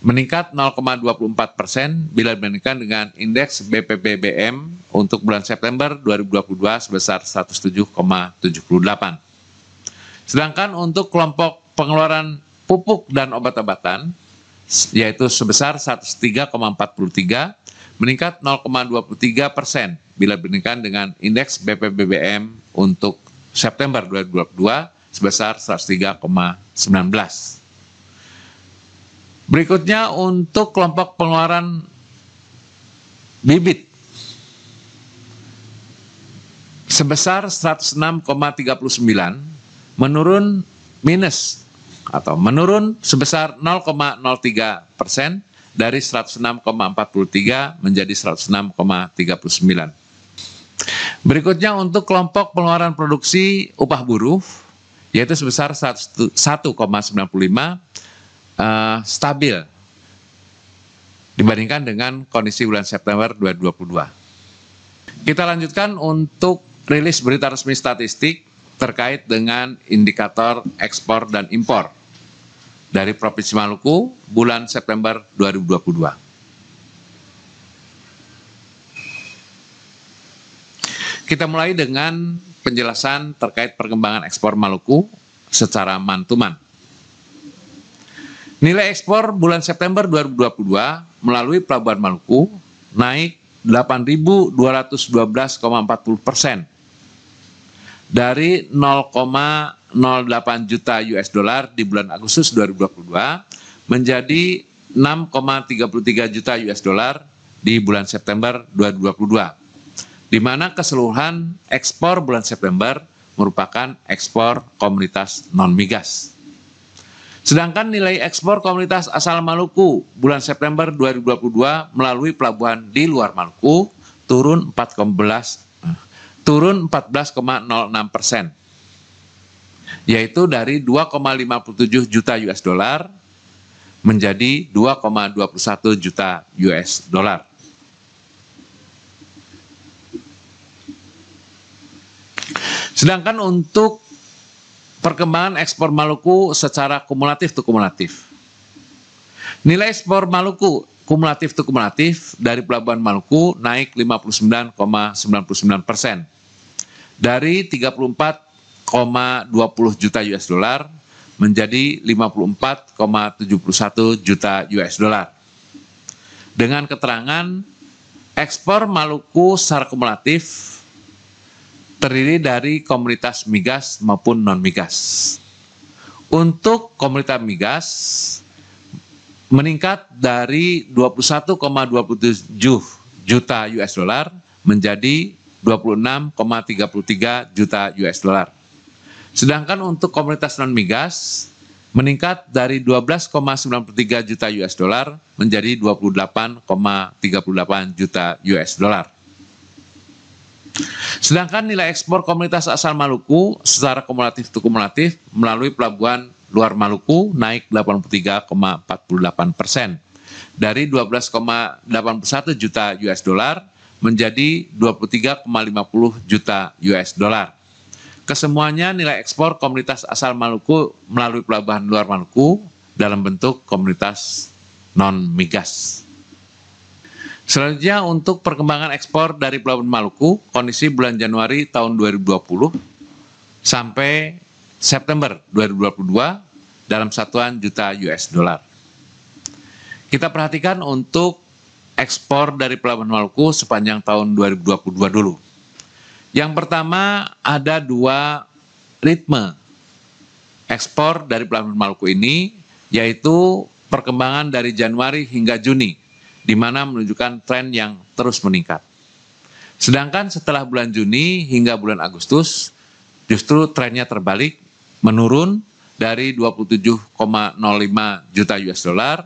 meningkat 0,24% bila dibandingkan dengan indeks BPPBM untuk bulan September 2022 sebesar 107,78. Sedangkan untuk kelompok pengeluaran pupuk dan obat-obatan, yaitu sebesar 103,43, meningkat 0,23% bila dibandingkan dengan indeks BPPBM untuk September 2022 sebesar 103,19. Berikutnya untuk kelompok pengeluaran bibit sebesar 106,39, menurun sebesar 0,03% dari 106,43 menjadi 106,39. Berikutnya untuk kelompok pengeluaran produksi upah buruh, yaitu sebesar 1,95, stabil dibandingkan dengan kondisi bulan September 2022. Kita lanjutkan untuk rilis berita resmi statistik terkait dengan indikator ekspor dan impor dari Provinsi Maluku bulan September 2022. Kita mulai dengan penjelasan terkait perkembangan ekspor Maluku secara month to month. Nilai ekspor bulan September 2022 melalui Pelabuhan Maluku naik 8.212,40% dari 0,08 juta US dollar di bulan Agustus 2022 menjadi 6,33 juta US dollar di bulan September 2022, di mana keseluruhan ekspor bulan September merupakan ekspor komoditas non-migas. Sedangkan nilai ekspor komoditas asal Maluku bulan September 2022 melalui pelabuhan di luar Maluku turun 14,06%, yaitu dari 2,57 juta US dollar menjadi 2,21 juta US dollar. Sedangkan untuk perkembangan ekspor Maluku secara kumulatif to kumulatif. Nilai ekspor Maluku kumulatif to kumulatif dari Pelabuhan Maluku naik 59,99% dari 34,20 juta US dollar menjadi 54,71 juta US dollar. Dengan keterangan ekspor Maluku secara kumulatif terdiri dari komoditas migas maupun non-migas. Untuk komoditas migas meningkat dari 21,27 juta US dollar menjadi 26,33 juta US dollar. Sedangkan untuk komoditas non-migas meningkat dari 12,93 juta US dollar menjadi 28,38 juta US dollar. Sedangkan nilai ekspor komoditas asal Maluku secara kumulatif to kumulatif melalui pelabuhan luar Maluku naik 83,48% dari 12,81 juta US dollar menjadi 23,50 juta US dollar. Kesemuanya nilai ekspor komoditas asal Maluku melalui pelabuhan luar Maluku dalam bentuk komoditas non-migas. Selanjutnya untuk perkembangan ekspor dari Pelabuhan Maluku, kondisi bulan Januari tahun 2020 sampai September 2022 dalam satuan juta US dollar. Kita perhatikan untuk ekspor dari Pelabuhan Maluku sepanjang tahun 2022 dulu. Yang pertama ada dua ritme ekspor dari Pelabuhan Maluku ini, yaitu perkembangan dari Januari hingga Juni, di mana menunjukkan tren yang terus meningkat. Sedangkan setelah bulan Juni hingga bulan Agustus, justru trennya terbalik, menurun dari 27,05 juta US dollar,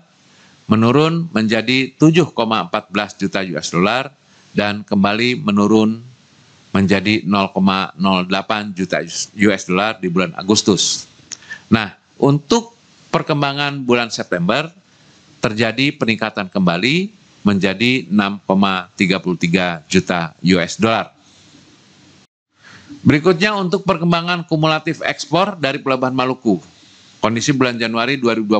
menurun menjadi 7,14 juta US dollar, dan kembali menurun menjadi 0,08 juta US dollar di bulan Agustus. Nah, untuk perkembangan bulan September, terjadi peningkatan kembali menjadi 6,33 juta US dollar. Berikutnya untuk perkembangan kumulatif ekspor dari Pelabuhan Maluku. Kondisi bulan Januari 2020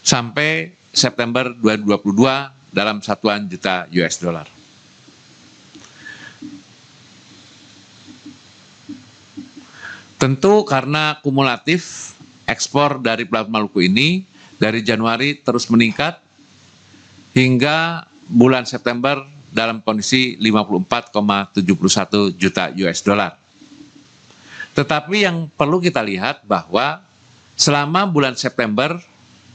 sampai September 2022 dalam satuan juta US dollar. Tentu karena kumulatif ekspor dari Pelabuhan Maluku ini dari Januari terus meningkat hingga bulan September dalam kondisi 54,71 juta US dollar. Tetapi yang perlu kita lihat bahwa selama bulan September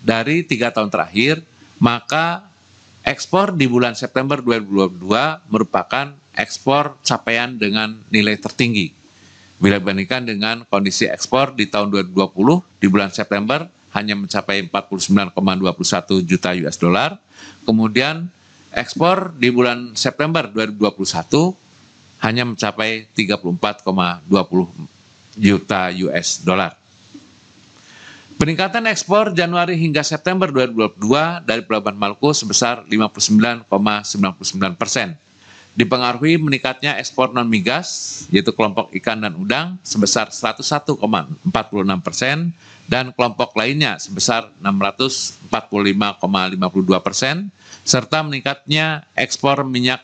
dari 3 tahun terakhir, maka ekspor di bulan September 2022 merupakan ekspor capaian dengan nilai tertinggi. Bila dibandingkan dengan kondisi ekspor di tahun 2020 di bulan September hanya mencapai 49,21 juta US dollar. Kemudian ekspor di bulan September 2021 hanya mencapai 34,20 juta US dollar. Peningkatan ekspor Januari hingga September 2022 dari Pelabuhan Maluku sebesar 59,99%. Dipengaruhi meningkatnya ekspor non-migas, yaitu kelompok ikan dan udang sebesar 101,46%, dan kelompok lainnya sebesar 645,52%, serta meningkatnya ekspor minyak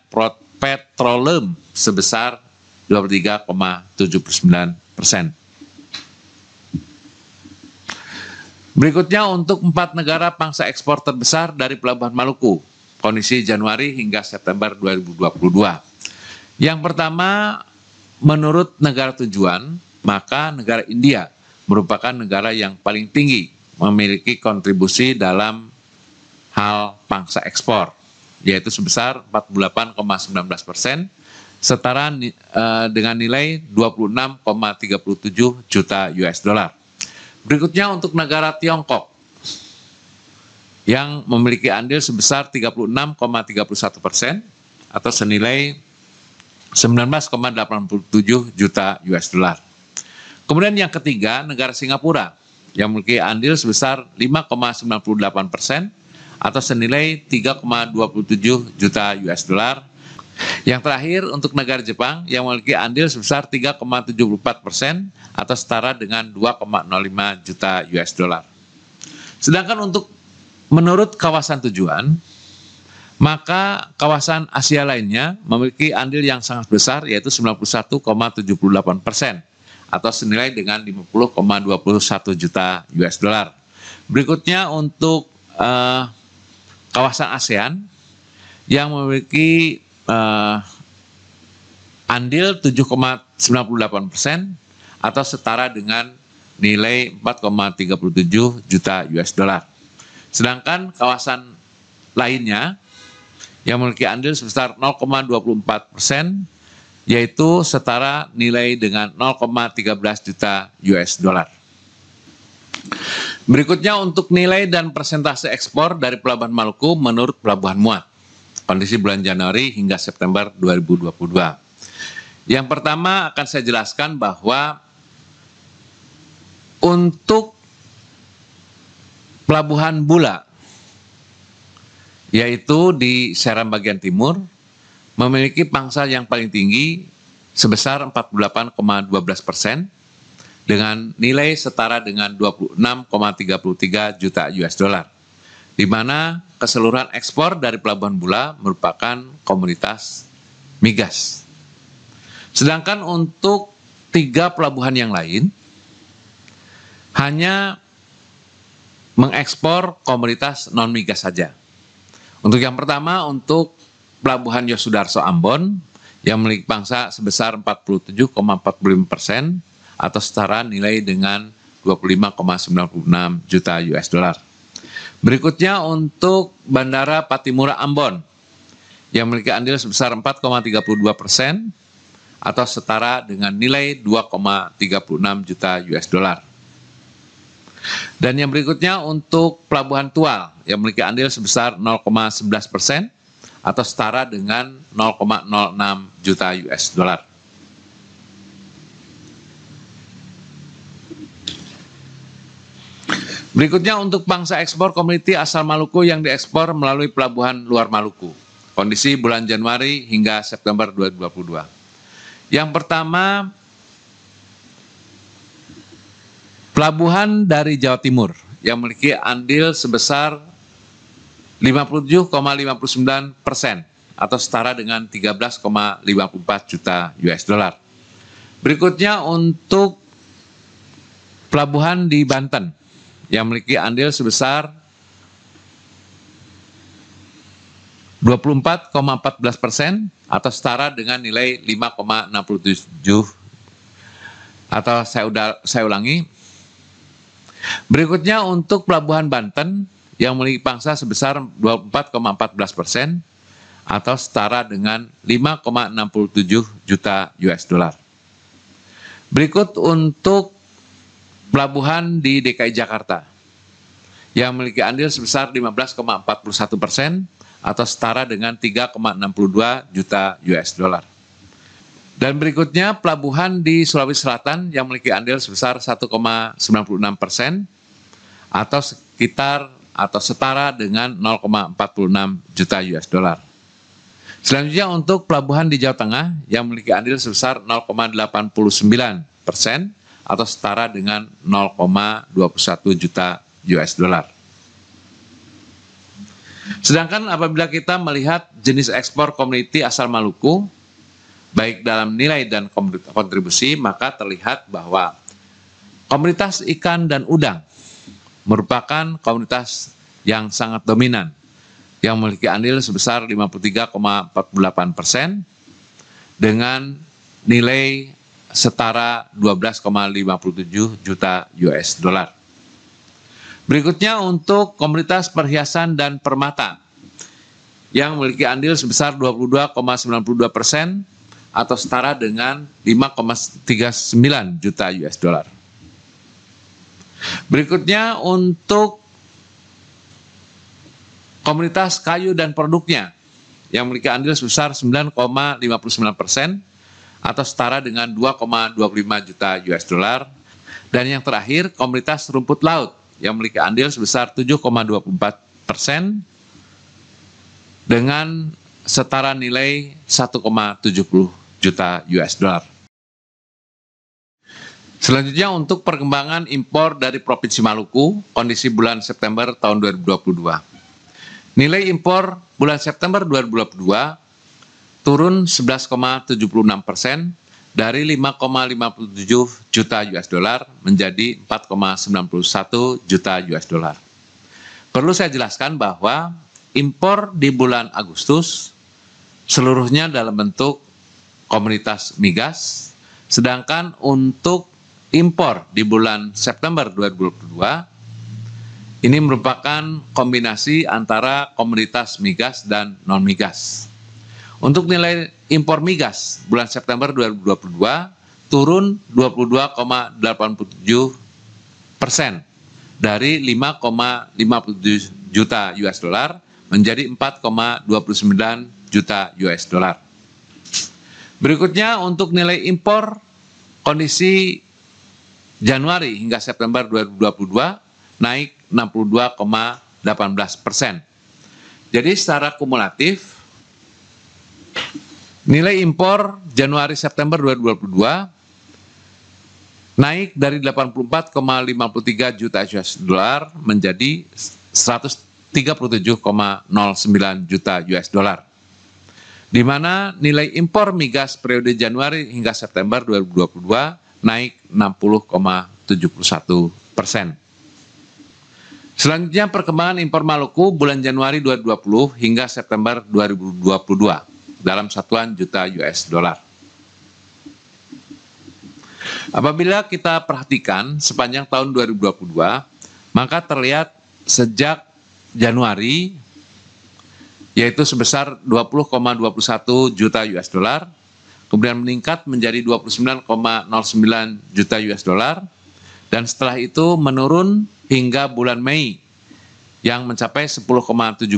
petroleum sebesar 23,79%. Berikutnya untuk 4 negara pangsa ekspor terbesar dari Pelabuhan Maluku, kondisi Januari hingga September 2022. Yang pertama, menurut negara tujuan, maka negara India merupakan negara yang paling tinggi memiliki kontribusi dalam hal pangsa ekspor, yaitu sebesar 48,19%, setara dengan nilai 26,37 juta US dollar. Berikutnya untuk negara Tiongkok yang memiliki andil sebesar 36,31% atau senilai 19,87 juta US dollar. Kemudian yang ketiga, negara Singapura yang memiliki andil sebesar 5,98% atau senilai 3,27 juta US dollar. Yang terakhir untuk negara Jepang yang memiliki andil sebesar 3,74% atau setara dengan 2,05 juta US dollar. Sedangkan untuk menurut kawasan tujuan, maka kawasan Asia lainnya memiliki andil yang sangat besar yaitu 91,78% atau senilai dengan 50,21 juta US dollar. Berikutnya untuk kawasan ASEAN yang memiliki andil 7,98% atau setara dengan nilai 4,37 juta US dollar. Sedangkan kawasan lainnya yang memiliki andil sebesar 0,24% yaitu setara nilai dengan 0,13 juta US dollar. Berikutnya untuk nilai dan persentase ekspor dari Pelabuhan Maluku menurut Pelabuhan Muat, kondisi bulan Januari hingga September 2022. Yang pertama akan saya jelaskan bahwa untuk Pelabuhan Bula, yaitu di Seram bagian timur, memiliki pangsa yang paling tinggi sebesar 48,12% dengan nilai setara dengan 26,33 juta US dollar, di mana keseluruhan ekspor dari Pelabuhan Bula merupakan komoditas migas. Sedangkan untuk 3 pelabuhan yang lain hanya mengekspor komoditas non-migas saja. Untuk yang pertama, untuk Pelabuhan Yosudarso Ambon yang memiliki pangsa sebesar 47,45% atau setara nilai dengan 25,96 juta US dollar. Berikutnya untuk Bandara Patimura Ambon yang memiliki andil sebesar 4,32% atau setara dengan nilai 2,36 juta US dollar. Dan yang berikutnya untuk Pelabuhan Tual yang memiliki andil sebesar 0,11% atau setara dengan 0,06 juta US dollar. Berikutnya untuk pangsa ekspor komoditi asal Maluku yang diekspor melalui Pelabuhan Luar Maluku, kondisi bulan Januari hingga September 2022. Yang pertama, pelabuhan dari Jawa Timur yang memiliki andil sebesar 57,59% atau setara dengan 13,54 juta US dollar. Berikutnya untuk pelabuhan di Banten yang memiliki andil sebesar 24,14% atau setara dengan nilai 5,67 atau saya ulangi. Berikutnya untuk Pelabuhan Banten yang memiliki pangsa sebesar 24,14% atau setara dengan 5,67 juta US dollar. Berikut untuk pelabuhan di DKI Jakarta yang memiliki andil sebesar 15,41% atau setara dengan 3,62 juta US dollar. Dan berikutnya pelabuhan di Sulawesi Selatan yang memiliki andil sebesar 1,96% atau sekitar atau setara dengan 0,46 juta US dollar. Selanjutnya untuk pelabuhan di Jawa Tengah yang memiliki andil sebesar 0,89% atau setara dengan 0,21 juta US dollar. Sedangkan apabila kita melihat jenis ekspor komoditi asal Maluku, baik dalam nilai dan kontribusi, maka terlihat bahwa komoditas ikan dan udang merupakan komoditas yang sangat dominan, yang memiliki andil sebesar 53,48% dengan nilai setara 12,57 juta US dollar. Berikutnya untuk komoditas perhiasan dan permata yang memiliki andil sebesar 22,92% atau setara dengan 5,39 juta US dollar. Berikutnya untuk komoditas kayu dan produknya yang memiliki andil sebesar 9,59% atau setara dengan 2,25 juta US dollar. Dan yang terakhir, komoditas rumput laut yang memiliki andil sebesar 7,24% dengan setara nilai 1,70 juta US dollar. Selanjutnya untuk perkembangan impor dari Provinsi Maluku, kondisi bulan September tahun 2022. Nilai impor bulan September 2022 turun 11,76% dari 5,57 juta US dollar menjadi 4,91 juta US dollar. Perlu saya jelaskan bahwa impor di bulan Agustus seluruhnya dalam bentuk komoditas migas, sedangkan untuk impor di bulan September 2022 ini merupakan kombinasi antara komoditas migas dan non-migas. Untuk nilai impor migas bulan September 2022 turun 22,87% dari 5,57 juta US dollar menjadi 4,29 juta US dollar. Berikutnya untuk nilai impor kondisi Januari hingga September 2022 naik 62,18%. Jadi secara kumulatif nilai impor Januari-September 2022 naik dari 84,53 juta US dollar menjadi 137,09 juta US dollar. Di mana nilai impor migas periode Januari hingga September 2022 naik 60,71%. Selanjutnya perkembangan impor Maluku bulan Januari 2020 hingga September 2022 dalam satuan juta US dollar. Apabila kita perhatikan sepanjang tahun 2022, maka terlihat sejak Januari yaitu sebesar 20,21 juta US dollar, kemudian meningkat menjadi 29,09 juta US dollar, dan setelah itu menurun hingga bulan Mei yang mencapai 10,17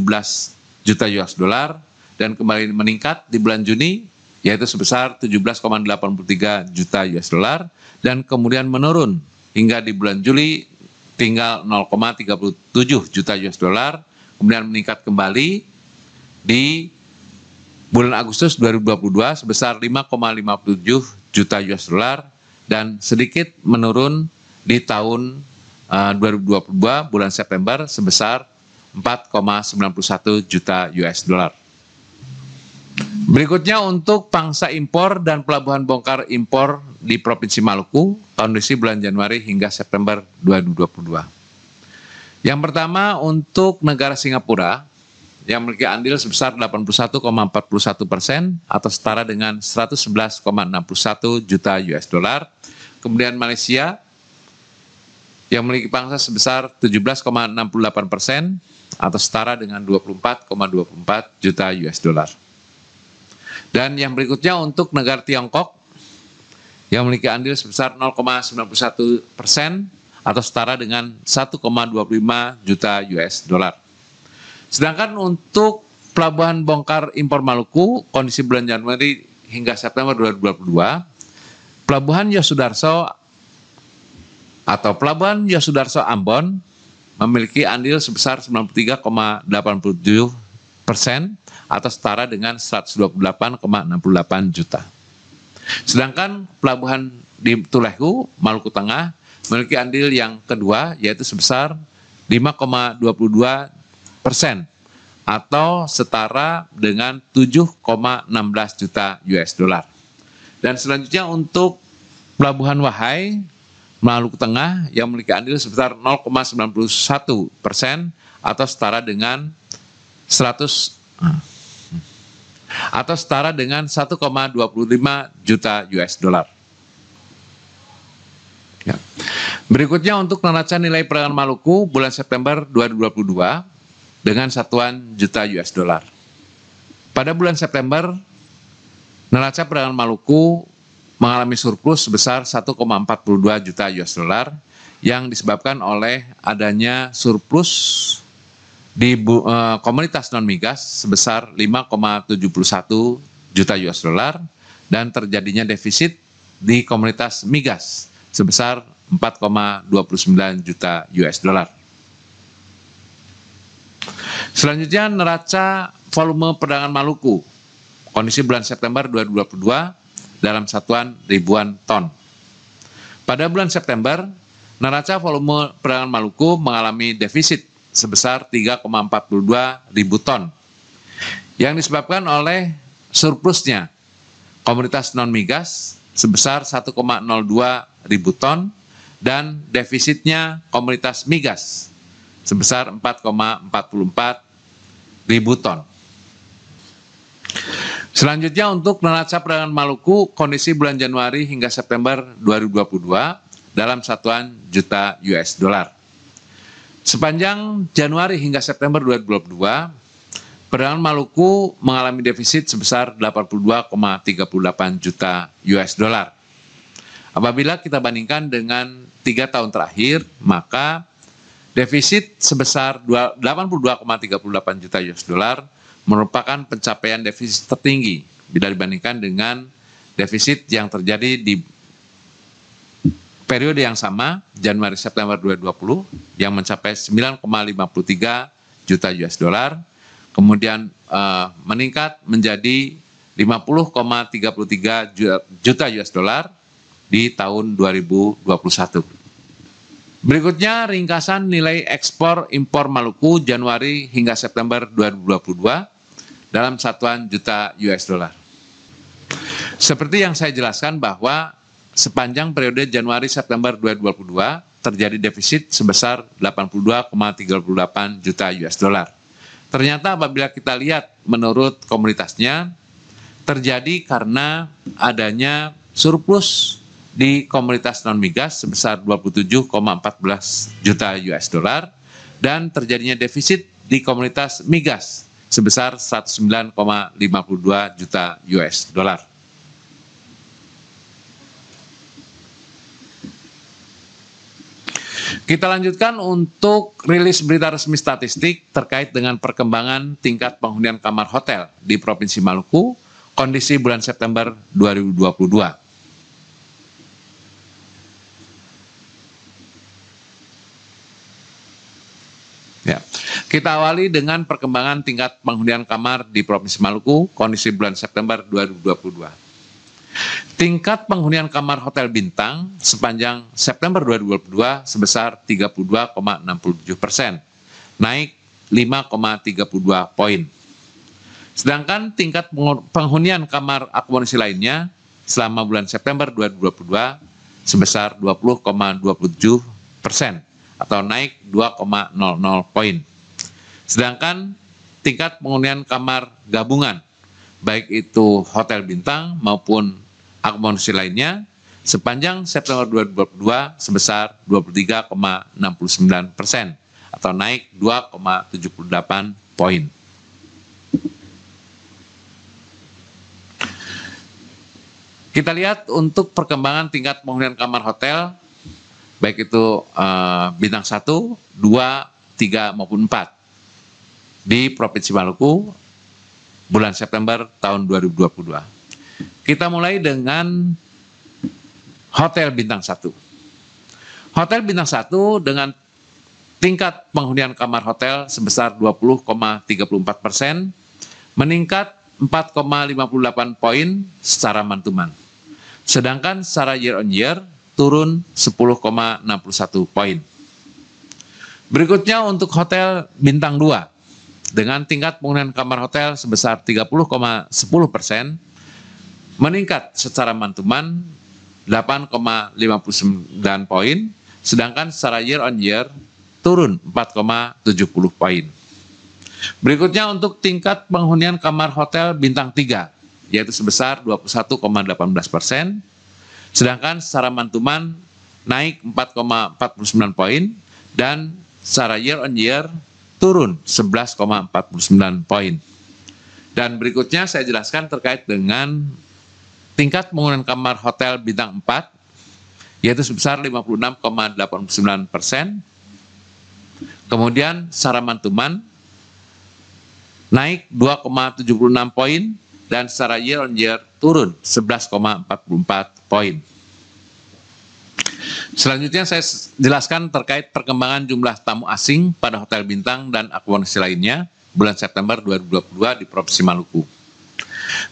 juta US dollar, dan kembali meningkat di bulan Juni yaitu sebesar 17,83 juta US dollar, dan kemudian menurun hingga di bulan Juli tinggal 0,37 juta US dollar, kemudian meningkat kembali di bulan Agustus 2022 sebesar 5,57 juta US dollar, dan sedikit menurun di tahun 2022 bulan September sebesar 4,91 juta US dollar. Berikutnya untuk pangsa impor dan pelabuhan bongkar impor di Provinsi Maluku, kondisi bulan Januari hingga September 2022. Yang pertama untuk negara Singapura yang memiliki andil sebesar 81,41% atau setara dengan 111,61 juta US dollar. Kemudian Malaysia yang memiliki pangsa sebesar 17,68% atau setara dengan 24,24 juta US dollar. Dan yang berikutnya untuk negara Tiongkok yang memiliki andil sebesar 0,91% atau setara dengan 1,25 juta US dollar. Sedangkan untuk pelabuhan bongkar impor Maluku, kondisi bulan Januari hingga September 2022, Pelabuhan Yosudarso atau Pelabuhan Yosudarso Ambon memiliki andil sebesar 93,87% atau setara dengan 128,68 juta. Sedangkan pelabuhan di Tulehu, Maluku Tengah, memiliki andil yang kedua yaitu sebesar 5,22% atau setara dengan 7,16 juta US dollar. Dan selanjutnya untuk Pelabuhan Wahai, Maluku Tengah yang memiliki andil sebesar 0,91% atau setara dengan 1,25 juta US dollar. Ya. Berikutnya untuk neraca nilai perdagangan Maluku bulan September 2022 dengan satuan juta US dollar. Pada bulan September, neraca perdagangan Maluku mengalami surplus sebesar 1,42 juta US dollar yang disebabkan oleh adanya surplus di komoditas non-migas sebesar 5,71 juta US dollar dan terjadinya defisit di komoditas migas sebesar 4,29 juta US dollar. Selanjutnya neraca volume perdagangan Maluku kondisi bulan September 2022 dalam satuan ribuan ton. Pada bulan September, neraca volume perdagangan Maluku mengalami defisit sebesar 3,42 ribu ton yang disebabkan oleh surplusnya komoditas non-migas sebesar 1,02 ribu ton dan defisitnya komoditas migas sebesar 4,44 ribu ton. Selanjutnya untuk neraca perdagangan Maluku kondisi bulan Januari hingga September 2022 dalam satuan juta US dollar. Sepanjang Januari hingga September 2022, perdagangan Maluku mengalami defisit sebesar 82,38 juta US dollar. Apabila kita bandingkan dengan 3 tahun terakhir, maka defisit sebesar 82,38 juta US dollar merupakan pencapaian defisit tertinggi bila dibandingkan dengan defisit yang terjadi di periode yang sama, Januari-September 2020, yang mencapai 9,53 juta US dollar, kemudian meningkat menjadi 50,33 juta US dollar di tahun 2021. Berikutnya ringkasan nilai ekspor impor Maluku Januari hingga September 2022 dalam satuan juta US dollar. Seperti yang saya jelaskan bahwa sepanjang periode Januari-September 2022 terjadi defisit sebesar 82,38 juta US dollar. Ternyata apabila kita lihat menurut komoditasnya terjadi karena adanya surplus di komoditas non-migas sebesar 27,14 juta US dollar dan terjadinya defisit di komoditas migas sebesar 109,52 juta US dollar. Kita lanjutkan untuk rilis berita resmi statistik terkait dengan perkembangan tingkat penghunian kamar hotel di Provinsi Maluku, kondisi bulan September 2022. Ya. Kita awali dengan perkembangan tingkat penghunian kamar di Provinsi Maluku, kondisi bulan September 2022. Tingkat penghunian kamar hotel bintang sepanjang September 2022 sebesar 32,67%, naik 5,32 poin. Sedangkan tingkat penghunian kamar akomodasi lainnya selama bulan September 2022 sebesar 20,27%. Atau naik 2,00 poin. Sedangkan tingkat penghunian kamar gabungan, baik itu hotel bintang maupun akomodasi lainnya, sepanjang September 2022 sebesar 23,69%, atau naik 2,78 poin. Kita lihat untuk perkembangan tingkat penghunian kamar hotel, baik itu bintang 1, 2, 3, maupun 4 di Provinsi Maluku bulan September tahun 2022. Kita mulai dengan Hotel Bintang 1. Hotel Bintang 1 dengan tingkat penghunian kamar hotel sebesar 20,34%, meningkat 4,58 poin secara month-to-month. Sedangkan secara year on year turun 10,61 poin. Berikutnya untuk Hotel Bintang 2 dengan tingkat penghunian kamar hotel sebesar 30,10%, meningkat secara month-to-month 8,59 poin, sedangkan secara year on year turun 4,70 poin. Berikutnya untuk tingkat penghunian kamar hotel bintang 3, yaitu sebesar 21,18%, sedangkan secara month-to-month naik 4,49 poin, dan secara year on year turun 11,49 poin. Dan berikutnya saya jelaskan terkait dengan tingkat penghunian kamar hotel bintang 4, yaitu sebesar 56,89%. Kemudian secara month-to-month naik 2,76 poin, dan secara year on year turun 11,44 poin. Selanjutnya saya jelaskan terkait perkembangan jumlah tamu asing pada hotel bintang dan akomodasi lainnya bulan September 2022 di Provinsi Maluku.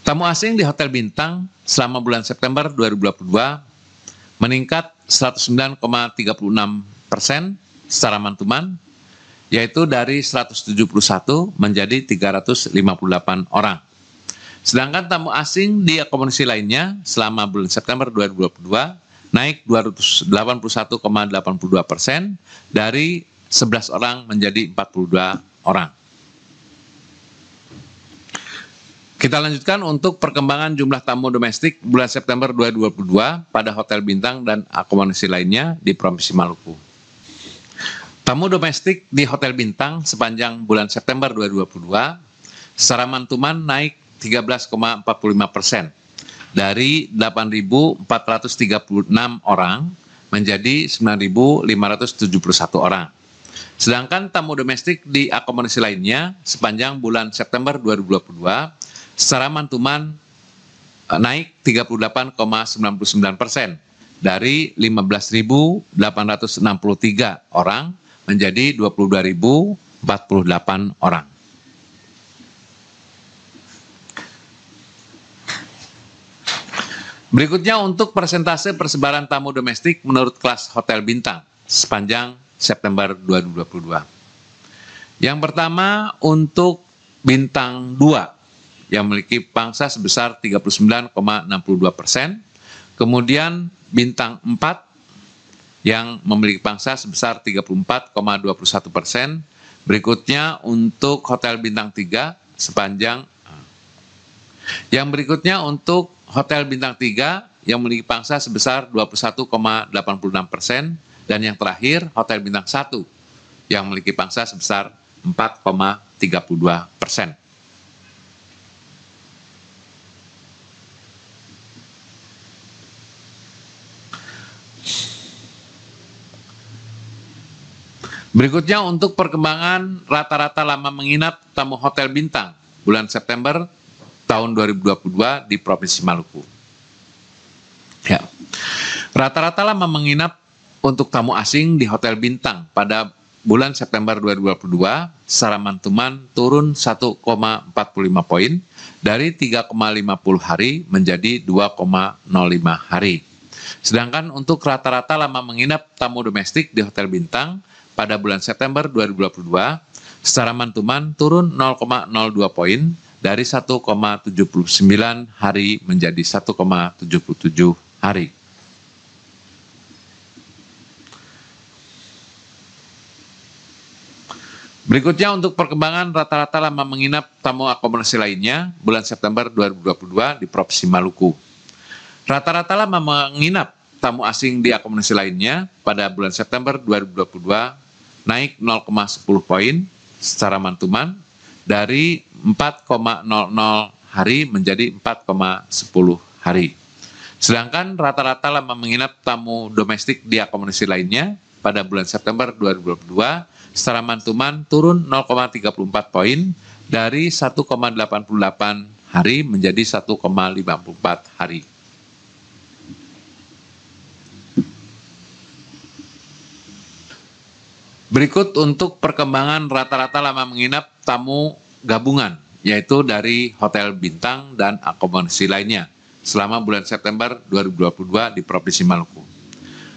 Tamu asing di hotel bintang selama bulan September 2022 meningkat 109,36% secara month-to-month, yaitu dari 171 menjadi 358 orang. Sedangkan tamu asing di akomodasi lainnya selama bulan September 2022 naik 281,82% dari 11 orang menjadi 42 orang. Kita lanjutkan untuk perkembangan jumlah tamu domestik bulan September 2022 pada hotel bintang dan akomodasi lainnya di Provinsi Maluku. Tamu domestik di hotel bintang sepanjang bulan September 2022 secara month-to-month naik 13,45% dari 8.436 orang menjadi 9.571 orang. Sedangkan tamu domestik di akomodasi lainnya sepanjang bulan September 2022 secara month-to-month naik 38,99% dari 15.863 orang menjadi 22.048 orang. Berikutnya untuk persentase persebaran tamu domestik menurut kelas hotel bintang sepanjang September 2022. Yang pertama untuk bintang 2 yang memiliki pangsa sebesar 39,62%, kemudian bintang 4 yang memiliki pangsa sebesar 34,21%. Berikutnya untuk hotel bintang 3 sepanjang yang berikutnya untuk hotel bintang 3 yang memiliki pangsa sebesar 21,86%, dan yang terakhir hotel bintang 1 yang memiliki pangsa sebesar 4,32%. Berikutnya untuk perkembangan rata-rata lama menginap tamu hotel bintang bulan September tahun 2022 di Provinsi Maluku. Ya. Rata-rata lama menginap untuk tamu asing di hotel bintang pada bulan September 2022 secara month-to-month turun 1,45 poin dari 3,50 hari menjadi 2,05 hari. Sedangkan untuk rata-rata lama menginap tamu domestik di hotel bintang pada bulan September 2022 secara month-to-month turun 0,02 poin dari 1,79 hari menjadi 1,77 hari. Berikutnya untuk perkembangan rata-rata lama menginap tamu akomodasi lainnya bulan September 2022 di Provinsi Maluku. Rata-rata lama menginap tamu asing di akomodasi lainnya pada bulan September 2022 naik 0,10 poin secara month-to-month dari 4,00 hari menjadi 4,10 hari. Sedangkan rata-rata lama menginap tamu domestik di akomodasi lainnya pada bulan September 2022 secara month-to-month turun 0,34 poin dari 1,88 hari menjadi 1,54 hari. Berikut untuk perkembangan rata-rata lama menginap tamu gabungan, yaitu dari hotel bintang dan akomodasi lainnya selama bulan September 2022 di Provinsi Maluku.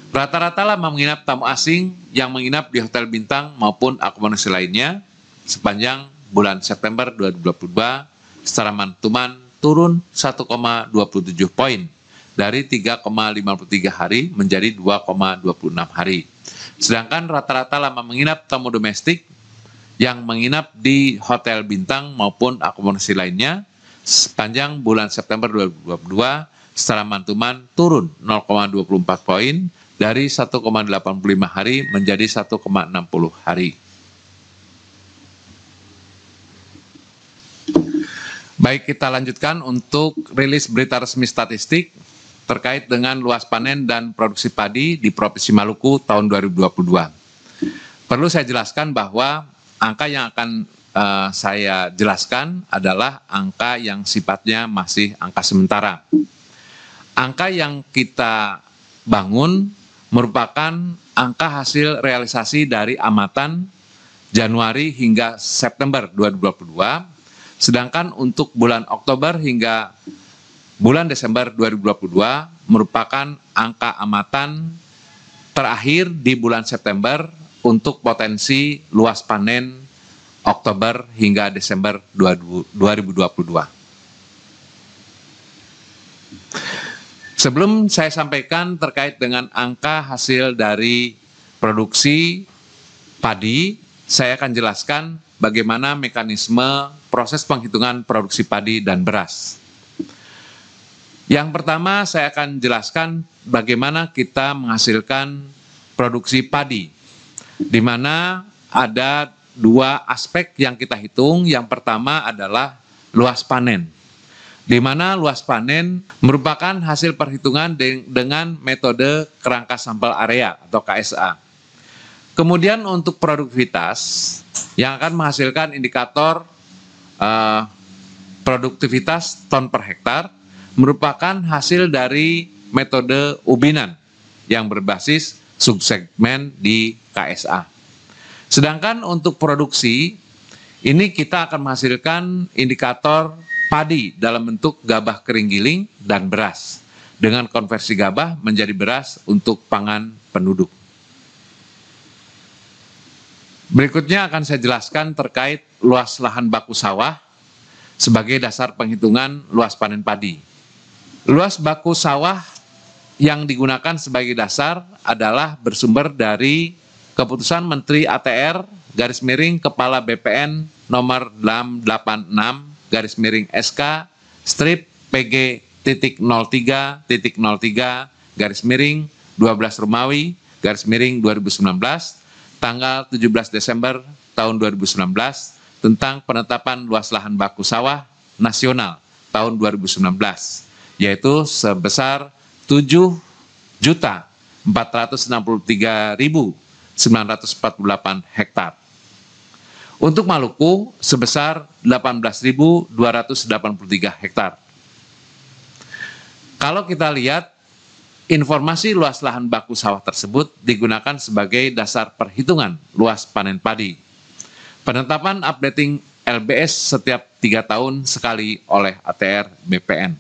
Rata-rata lama menginap tamu asing yang menginap di hotel bintang maupun akomodasi lainnya sepanjang bulan September 2022 secara month-to-month turun 1,27 poin dari 3,53 hari menjadi 2,26 hari. Sedangkan rata-rata lama menginap tamu domestik yang menginap di hotel bintang maupun akomodasi lainnya sepanjang bulan September 2022 secara mantuman turun 0,24 poin dari 1,85 hari menjadi 1,60 hari. Baik, kita lanjutkan untuk rilis berita resmi statistik terkait dengan luas panen dan produksi padi di Provinsi Maluku tahun 2022. Perlu saya jelaskan bahwa angka yang akan saya jelaskan adalah angka yang sifatnya masih angka sementara. Angka yang kita bangun merupakan angka hasil realisasi dari amatan Januari hingga September 2022, sedangkan untuk bulan Oktober hingga bulan Desember 2022 merupakan angka amatan terakhir di bulan September untuk potensi luas panen Oktober hingga Desember 2022. Sebelum saya sampaikan terkait dengan angka hasil dari produksi padi, saya akan jelaskan bagaimana mekanisme proses penghitungan produksi padi dan beras. Yang pertama, saya akan jelaskan bagaimana kita menghasilkan produksi padi, di mana ada dua aspek yang kita hitung. Yang pertama adalah luas panen, di mana luas panen merupakan hasil perhitungan dengan metode kerangka sampel area atau KSA. Kemudian untuk produktivitas yang akan menghasilkan indikator produktivitas ton per hektar merupakan hasil dari metode ubinan yang berbasis subsegmen di KSA. Sedangkan untuk produksi, ini kita akan menghasilkan indikator padi dalam bentuk gabah kering giling dan beras dengan konversi gabah menjadi beras untuk pangan penduduk. Berikutnya akan saya jelaskan terkait luas lahan baku sawah sebagai dasar penghitungan luas panen padi. Luas baku sawah yang digunakan sebagai dasar adalah bersumber dari Keputusan Menteri ATR Kepala BPN nomor 86 SK strip PG.03.03 12 Romawi 2019 tanggal 17 Desember tahun 2019 tentang penetapan luas lahan baku sawah nasional tahun 2019, yaitu sebesar 7.463.948 hektar. Untuk Maluku sebesar 18.283 hektar. Kalau kita lihat, informasi luas lahan baku sawah tersebut digunakan sebagai dasar perhitungan luas panen padi. Penetapan updating LBS setiap 3 tahun sekali oleh ATR BPN.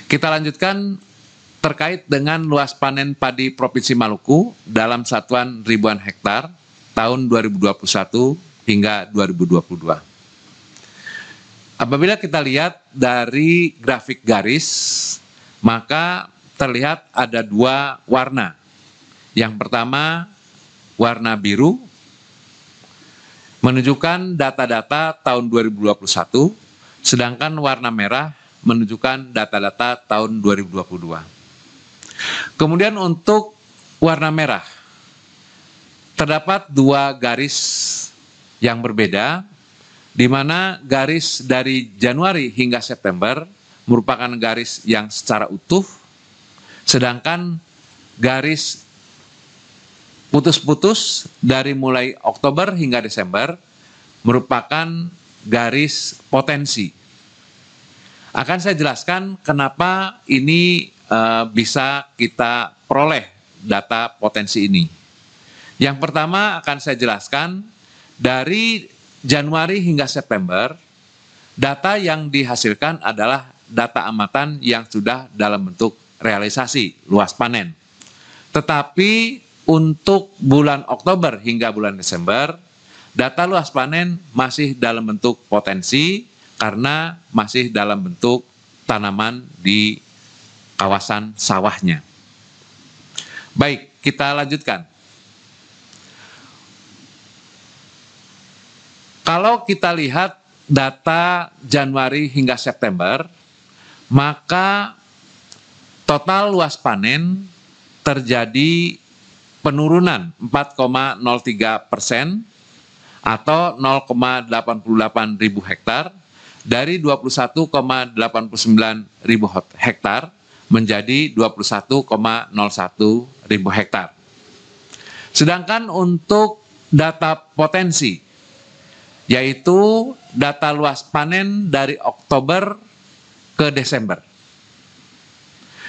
Kita lanjutkan terkait dengan luas panen padi Provinsi Maluku dalam satuan ribuan hektar tahun 2021 hingga 2022. Apabila kita lihat dari grafik garis, maka terlihat ada dua warna. Yang pertama, warna biru, menunjukkan data-data tahun 2021, sedangkan warna merah menunjukkan data-data tahun 2022. Kemudian untuk warna merah, terdapat dua garis yang berbeda, di mana garis dari Januari hingga September merupakan garis yang secara utuh, sedangkan garis putus-putus dari mulai Oktober hingga Desember merupakan garis potensi. Akan saya jelaskan kenapa ini bisa kita peroleh data potensi ini. Yang pertama akan saya jelaskan dari Januari hingga September, data yang dihasilkan adalah data amatan yang sudah dalam bentuk realisasi luas panen. Tetapi untuk bulan Oktober hingga bulan Desember, data luas panen masih dalam bentuk potensi karena masih dalam bentuk tanaman di kawasan sawahnya. Baik, kita lanjutkan. Kalau kita lihat data Januari hingga September, maka total luas panen terjadi penurunan 4,03% atau 0,88 ribu hektar dari 21,89 ribu hektar menjadi 21,01 ribu hektar. Sedangkan untuk data potensi, yaitu data luas panen dari Oktober ke Desember.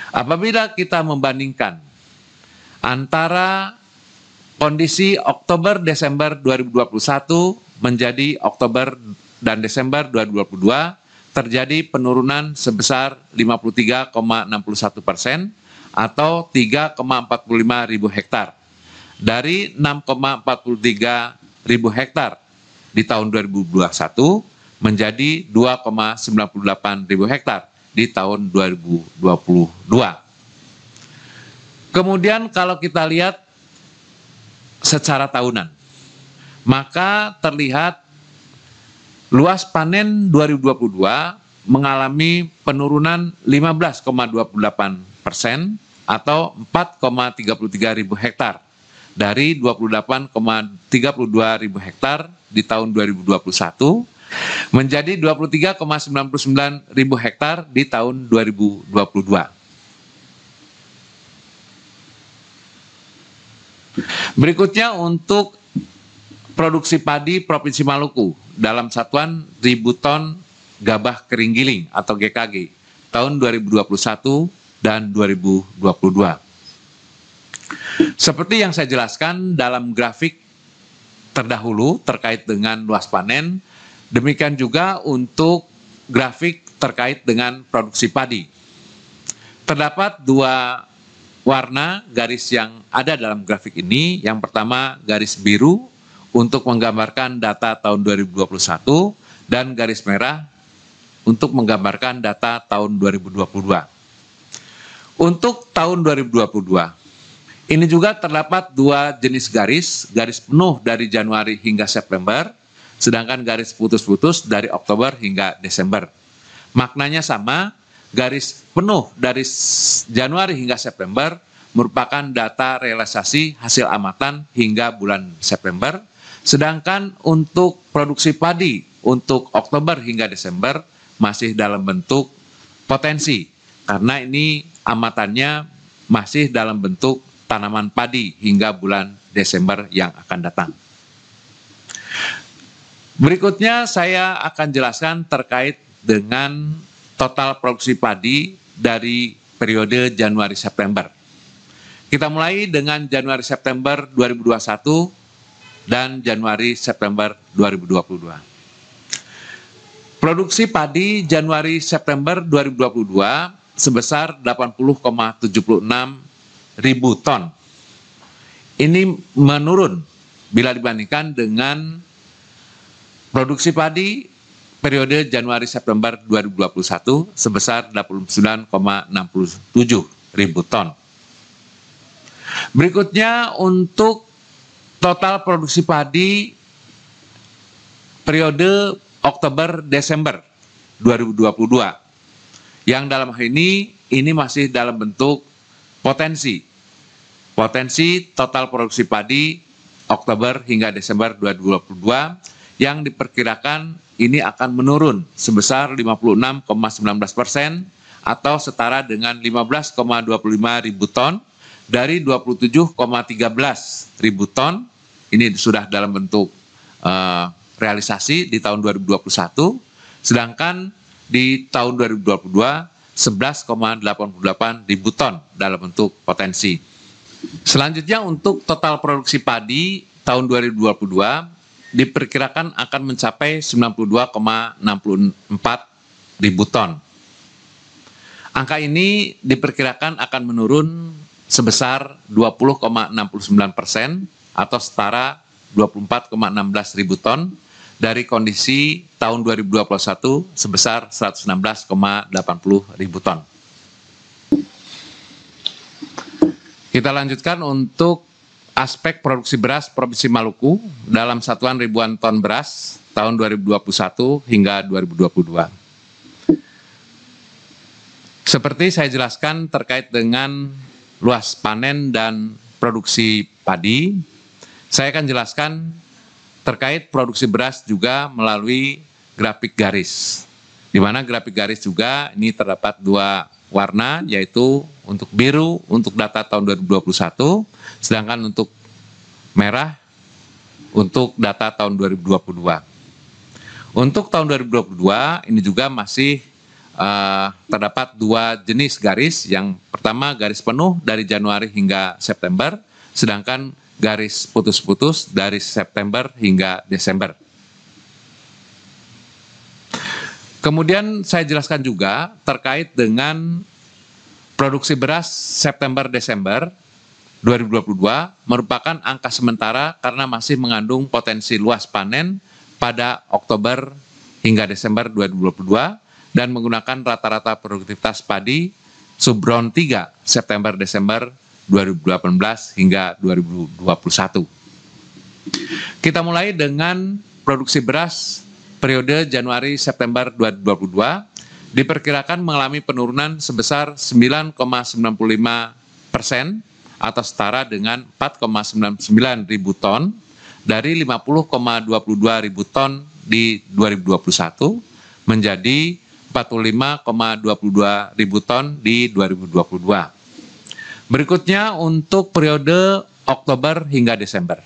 Apabila kita membandingkan antara kondisi Oktober-Desember 2021 menjadi Oktober dan Desember 2022, terjadi penurunan sebesar 53,61% atau 3,45 ribu hektar. Dari 6,43 ribu hektar di tahun 2021 menjadi 2,98 ribu hektar di tahun 2022. Kemudian kalau kita lihat secara tahunan, maka terlihat luas panen 2022 mengalami penurunan 15,28% atau 4,33 ribu hektar dari 28,32 ribu hektar di tahun 2021 menjadi 23,99 ribu hektar di tahun 2022. Berikutnya untuk produksi padi Provinsi Maluku dalam satuan ribu ton gabah kering giling atau GKG tahun 2021 dan 2022. Seperti yang saya jelaskan dalam grafik terdahulu terkait dengan luas panen, demikian juga untuk grafik terkait dengan produksi padi. Terdapat dua warna garis yang ada dalam grafik ini. Yang pertama garis biru untuk menggambarkan data tahun 2021 dan garis merah untuk menggambarkan data tahun 2022. Untuk tahun 2022, ini juga terdapat dua jenis garis, garis penuh dari Januari hingga September, sedangkan garis putus-putus dari Oktober hingga Desember. Maknanya sama, garis penuh dari Januari hingga September merupakan data realisasi hasil amatan hingga bulan September, sedangkan untuk produksi padi untuk Oktober hingga Desember masih dalam bentuk potensi, karena ini amatannya masih dalam bentuk tanaman padi hingga bulan Desember yang akan datang. Berikutnya saya akan jelaskan terkait dengan total produksi padi dari periode Januari-September. Kita mulai dengan Januari-September 2021 dan Januari-September 2022. Produksi padi Januari-September 2022 sebesar 80,76 ribu ton. Ini menurun bila dibandingkan dengan produksi padi periode Januari-September 2021 sebesar 89,67 ribu ton. Berikutnya untuk total produksi padi periode Oktober-Desember 2022. Yang dalam hal ini masih dalam bentuk potensi. Potensi total produksi padi Oktober hingga Desember 2022 yang diperkirakan ini akan menurun sebesar 56,19% atau setara dengan 15,25 ribu ton dari 27,13 ribu ton. Ini sudah dalam bentuk realisasi di tahun 2021, sedangkan di tahun 2022 11,88 ribu ton dalam bentuk potensi. Selanjutnya untuk total produksi padi tahun 2022 diperkirakan akan mencapai 92,64 ribu ton. Angka ini diperkirakan akan menurun sebesar 20,69% atau setara 24,16 ribu ton dari kondisi tahun 2021 sebesar 116,80 ribu ton. Kita lanjutkan untuk aspek produksi beras Provinsi Maluku dalam satuan ribuan ton beras tahun 2021 hingga 2022. Seperti saya jelaskan terkait dengan luas panen dan produksi padi, saya akan jelaskan terkait produksi beras juga melalui grafik garis. Di mana grafik garis juga ini terdapat dua warna, yaitu untuk biru untuk data tahun 2021, sedangkan untuk merah untuk data tahun 2022. Untuk tahun 2022 ini juga masih terdapat dua jenis garis. Yang pertama garis penuh dari Januari hingga September, sedangkan garis putus-putus dari September hingga Desember. Kemudian saya jelaskan juga terkait dengan produksi beras September-Desember 2022 merupakan angka sementara karena masih mengandung potensi luas panen pada Oktober hingga Desember 2022 dan menggunakan rata-rata produktivitas padi Subron 3 September-Desember 2018 hingga 2021. Kita mulai dengan produksi beras periode Januari-September 2022 diperkirakan mengalami penurunan sebesar 9,95% atau setara dengan 4,99 ribu ton dari 50,22 ribu ton di 2021 menjadi 45,22 ribu ton di 2022. Berikutnya untuk periode Oktober hingga Desember.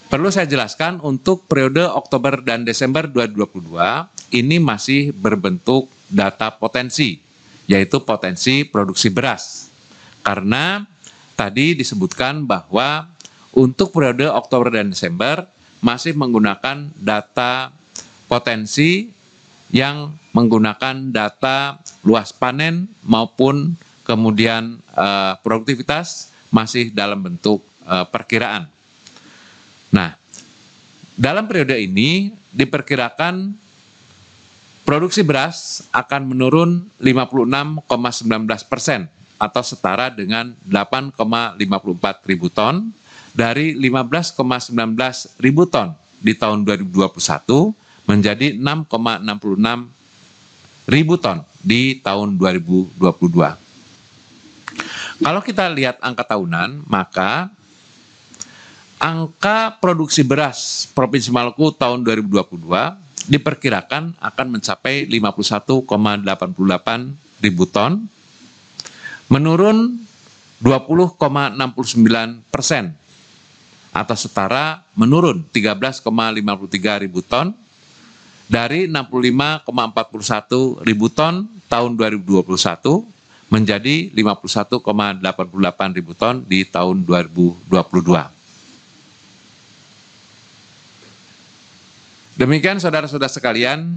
Perlu saya jelaskan untuk periode Oktober dan Desember 2022 ini masih berbentuk data potensi, yaitu potensi produksi beras. Karena tadi disebutkan bahwa untuk periode Oktober dan Desember masih menggunakan data potensi yang menggunakan data luas panen maupun kemudian produktivitas masih dalam bentuk perkiraan. Nah, dalam periode ini diperkirakan produksi beras akan menurun 56,19% atau setara dengan 8,54 ribu ton dari 15,19 ribu ton di tahun 2021 menjadi 6,66 ribu ton di tahun 2022. Kalau kita lihat angka tahunan, maka angka produksi beras Provinsi Maluku tahun 2022 diperkirakan akan mencapai 51,88 ribu ton, menurun 20,69% atau setara menurun 13,53 ribu ton dari 65,41 ribu ton tahun 2021 menjadi 51,88 ribu ton di tahun 2022. Demikian saudara-saudara sekalian,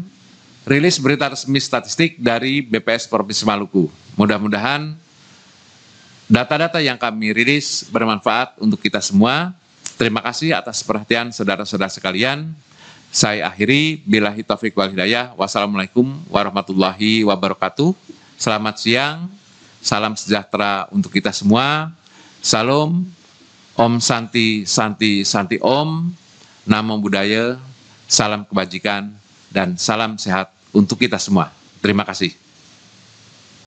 rilis berita resmi statistik dari BPS Provinsi Maluku. Mudah-mudahan data-data yang kami rilis bermanfaat untuk kita semua. Terima kasih atas perhatian saudara-saudara sekalian. Saya akhiri, billahi taufiq wal hidayah. Wassalamualaikum warahmatullahi wabarakatuh. Selamat siang, salam sejahtera untuk kita semua. Salam, Om Santi Santi Santi Om, Namo Buddhaya, salam kebajikan, dan salam sehat untuk kita semua. Terima kasih.